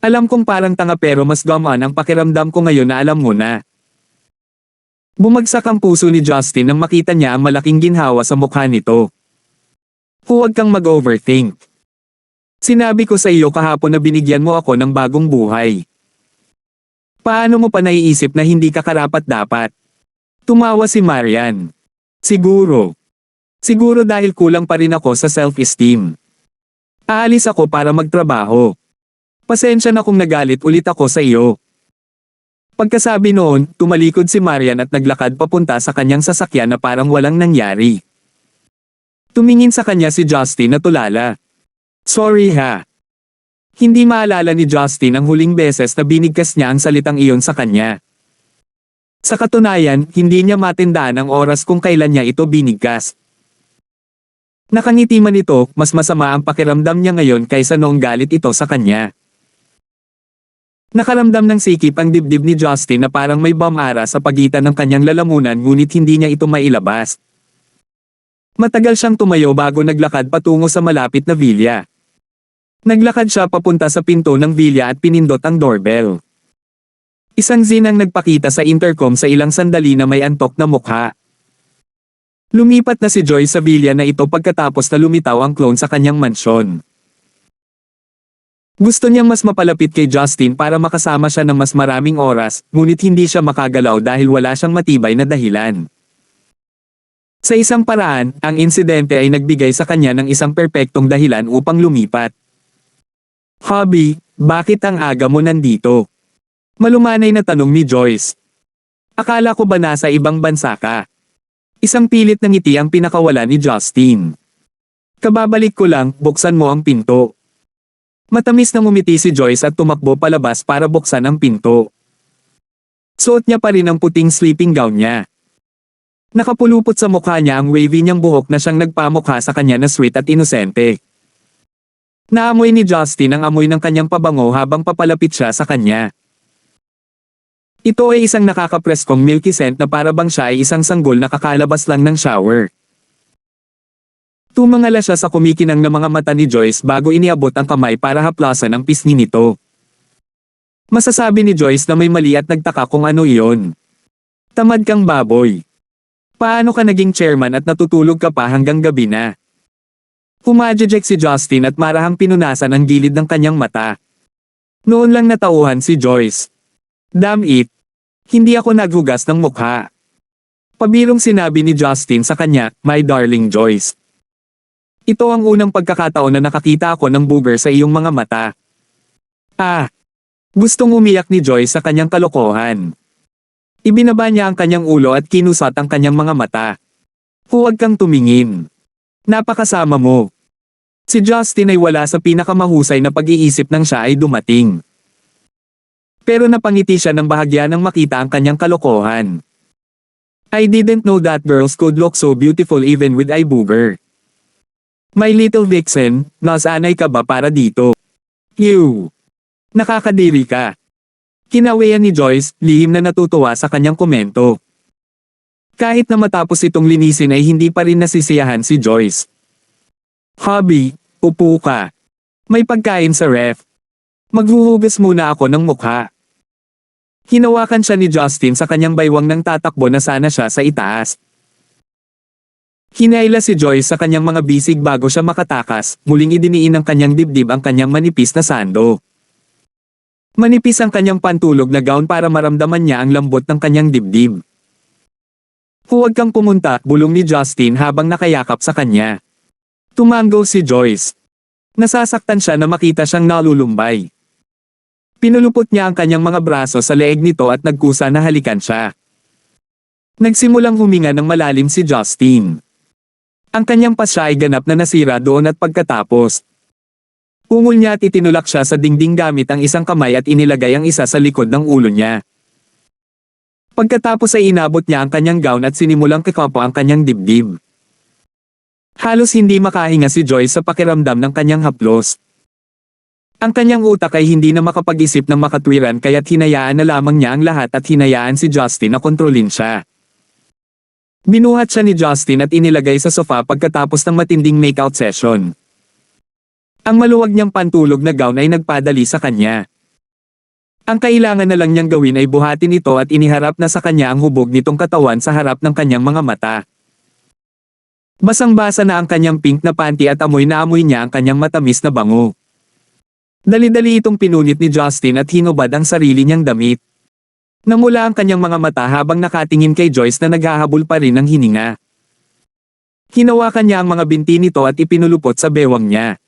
Alam kong parang tanga pero mas gumaan ang pakiramdam ko ngayon na alam mo na. Bumagsak ang puso ni Justin nang makita niya ang malaking ginhawa sa mukha nito. Huwag kang mag-overthink. Sinabi ko sa iyo kahapon na binigyan mo ako ng bagong buhay. Paano mo pa naiisip na hindi ka karapat-dapat? Tumawa si Marian. Siguro. Siguro dahil kulang pa rin ako sa self-esteem. Aalis ako para magtrabaho. Pasensya na kung nagalit ulit ako sa iyo. Pagkasabi noon, tumalikod si Marian at naglakad papunta sa kanyang sasakyan na parang walang nangyari. Tumingin sa kanya si Justin na tulala. Sorry ha. Hindi maalala ni Justin ang huling beses na binigkas niya ang salitang iyon sa kanya. Sa katunayan, hindi niya matindaan ang oras kung kailan niya ito binigkas. Nakangiti man ito, mas masama ang pakiramdam niya ngayon kaysa noong galit ito sa kanya. Nakaramdam ng sikip ang dibdib ni Justin na parang may bomara sa pagitan ng kanyang lalamunan ngunit hindi niya ito mailabas. Matagal siyang tumayo bago naglakad patungo sa malapit na villa. Naglakad siya papunta sa pinto ng villa at pinindot ang doorbell. Isang zinang nagpakita sa intercom sa ilang sandali na may antok na mukha. Lumipat na si Joy sa villa na ito pagkatapos na lumitaw ang clone sa kanyang mansyon. Gusto niyang mas mapalapit kay Justin para makasama siya ng mas maraming oras, ngunit hindi siya makagalaw dahil wala siyang matibay na dahilan. Sa isang paraan, ang insidente ay nagbigay sa kanya ng isang perpektong dahilan upang lumipat. Hobby, bakit ang aga mo nandito? Malumanay na tanong ni Joyce. Akala ko ba nasa ibang bansa ka? Isang pilit na ngiti ang pinakawala ni Justin. Kababalik ko lang, buksan mo ang pinto. Matamis na ngumiti si Joyce at tumakbo palabas para buksan ang pinto. Suot niya pa rin ang puting sleeping gown niya. Nakapulupot sa mukha niya ang wavy niyang buhok na siyang nagpamukha sa kanya na sweet at inosente. Naamoy ni Justin ang amoy ng kanyang pabango habang papalapit siya sa kanya. Ito ay isang nakakapreskong milky scent na para bang siya ay isang sanggol na kakalabas lang ng shower. Tumangala siya sa kumikinang na mga mata ni Joyce bago iniabot ang kamay para haplasan ang pisngi nito. Masasabi ni Joyce na may mali at nagtaka kung ano iyon. Tamad kang baboy. Paano ka naging chairman at natutulog ka pa hanggang gabi na? Pumadjejek si Justin at marahang pinunasan ang gilid ng kanyang mata. Noon lang natauhan si Joyce. Damn it. Hindi ako naghugas ng mukha. Pabirong sinabi ni Justin sa kanya, my darling Joyce. Ito ang unang pagkakataon na nakakita ako ng booger sa iyong mga mata. Ah! Gustong umiyak ni Joyce sa kanyang kalokohan. Ibinaba niya ang kanyang ulo at kinusat ang kanyang mga mata. Huwag kang tumingin. Napakasama mo. Si Justin ay wala sa pinakamahusay na pag-iisip nang siya ay dumating. Pero napangiti siya ng bahagya nang makita ang kanyang kalokohan. I didn't know that girls could look so beautiful even with eye booger. My little vixen, nasanay ka ba para dito? Ew! Nakakadiri ka. Kinawian ni Joyce, lihim na natutuwa sa kanyang komento. Kahit na matapos itong linisin ay hindi pa rin nasisiyahan si Joyce. Hobby, upo ka. May pagkain sa ref. Maghuhugas muna ako ng mukha. Hinawakan siya ni Justin sa kanyang baywang nang tatakbo na sana siya sa itaas. Hinayla si Joyce sa kanyang mga bisig bago siya makatakas, muling idiniin ng kanyang dibdib ang kanyang manipis na sando. Manipis ang kanyang pantulog na gown para maramdaman niya ang lambot ng kanyang dibdib. Huwag kang pumunta, bulong ni Justin habang nakayakap sa kanya. Tumango si Joyce. Nasasaktan siya na makita siyang nalulumbay. Pinulupot niya ang kanyang mga braso sa leeg nito at nagkusa na halikan siya. Nagsimulang huminga ng malalim si Justin. Ang kanyang pasya ay ganap na nasira doon at pagkatapos. Ungol niya at itinulak siya sa dingding gamit ang isang kamay at inilagay ang isa sa likod ng ulo niya. Pagkatapos ay inabot niya ang kanyang gown at sinimulang kakapo ang kanyang dibdib. Halos hindi makahinga si Joyce sa pakiramdam ng kanyang haplos. Ang kanyang utak ay hindi na makapag-isip ng makatwiran kaya't hinayaan na lamang niya ang lahat at hinayaan si Justin na kontrolin siya. Binuhat siya ni Justin at inilagay sa sofa pagkatapos ng matinding makeout session. Ang maluwag niyang pantulog na gown ay nagpadali sa kanya. Ang kailangan na lang niyang gawin ay buhatin ito at iniharap na sa kanya ang hubog nitong katawan sa harap ng kanyang mga mata. Basang-basa na ang kanyang pink na panty at amoy na amoy niya ang kanyang matamis na bango. Dali-dali itong pinunit ni Justin at hinubad ang sarili niyang damit. Namula ang kanyang mga mata habang nakatingin kay Joyce na naghahabol pa rin ng hininga. Hinawakan niya ang mga binti nito at ipinulupot sa bewang niya.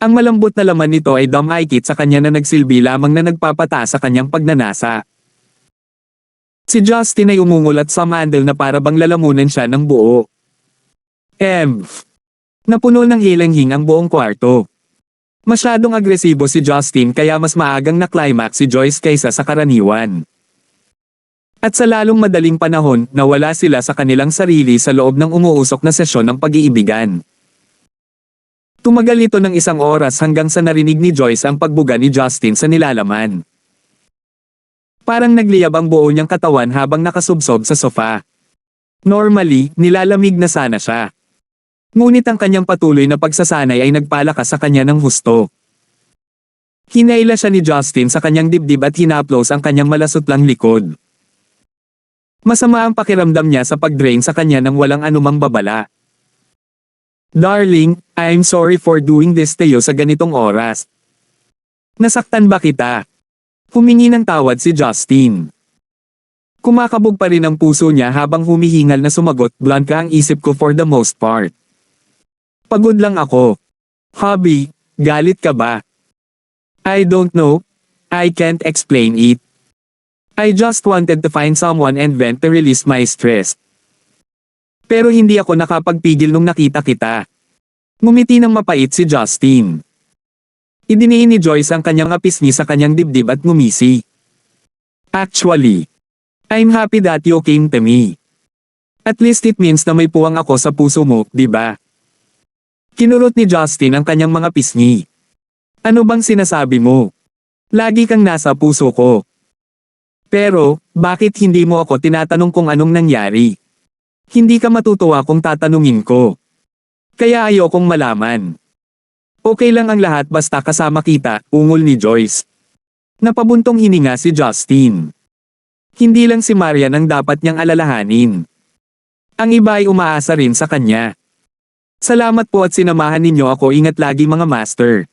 Ang malambot na laman nito ay dumikit sa kanya na nagsilbi lamang na nagpapataas sa kanyang pagnanasa. Si Justin ay umungol at sumandal na para bang lalamunan siya ng buo. Napuno ng hilanghing ang buong kwarto. Masyadong agresibo si Justin kaya mas maagang na-climax si Joyce kaysa sa karaniwan. At sa lalong madaling panahon, nawala sila sa kanilang sarili sa loob ng umuusok na sesyon ng pag-iibigan. Tumagal ito ng 1 oras hanggang sa narinig ni Joyce ang pagbuga ni Justin sa nilalaman. Parang nagliyab ang buo niyang katawan habang nakasubsob sa sofa. Normally, nilalamig na sana siya. Ngunit ang kanyang patuloy na pagsasanay ay nagpalakas sa kanya ng husto. Hinayla siya ni Justin sa kanyang dibdib at hinaplos ang kanyang malasutlang likod. Masama ang pakiramdam niya sa pag-drain sa kanya ng walang anumang babala. Darling, I'm sorry for doing this to you sa ganitong oras. Nasaktan ba kita? Humingi ng tawad si Justin. Kumakabog pa rin ang puso niya habang humihingal na sumagot, blanka ang isip ko for the most part. Pagod lang ako. Hubby, galit ka ba? I don't know. I can't explain it. I just wanted to find someone and vent to release my stress. Pero hindi ako nakapagpigil nung nakita kita. Ngumiti ng mapait si Justin. Idiniin ni Joyce ang kanyang apisngi sa kanyang dibdib at ngumisi. Actually, I'm happy that you came to me. At least it means na may puwang ako sa puso mo, di ba? Kinurot ni Justin ang kanyang mga pisngi. Ano bang sinasabi mo? Lagi kang nasa puso ko. Pero, bakit hindi mo ako tinatanong kung anong nangyari? Hindi ka matutuwa kung tatanungin ko. Kaya ayokong malaman. Okay lang ang lahat basta kasama kita, ungol ni Joyce. Napabuntong hininga si Justin. Hindi lang si Marian ang dapat niyang alalahanin. Ang iba ay umaasa rin sa kanya. Salamat po at sinamahan ninyo ako, ingat lagi mga master.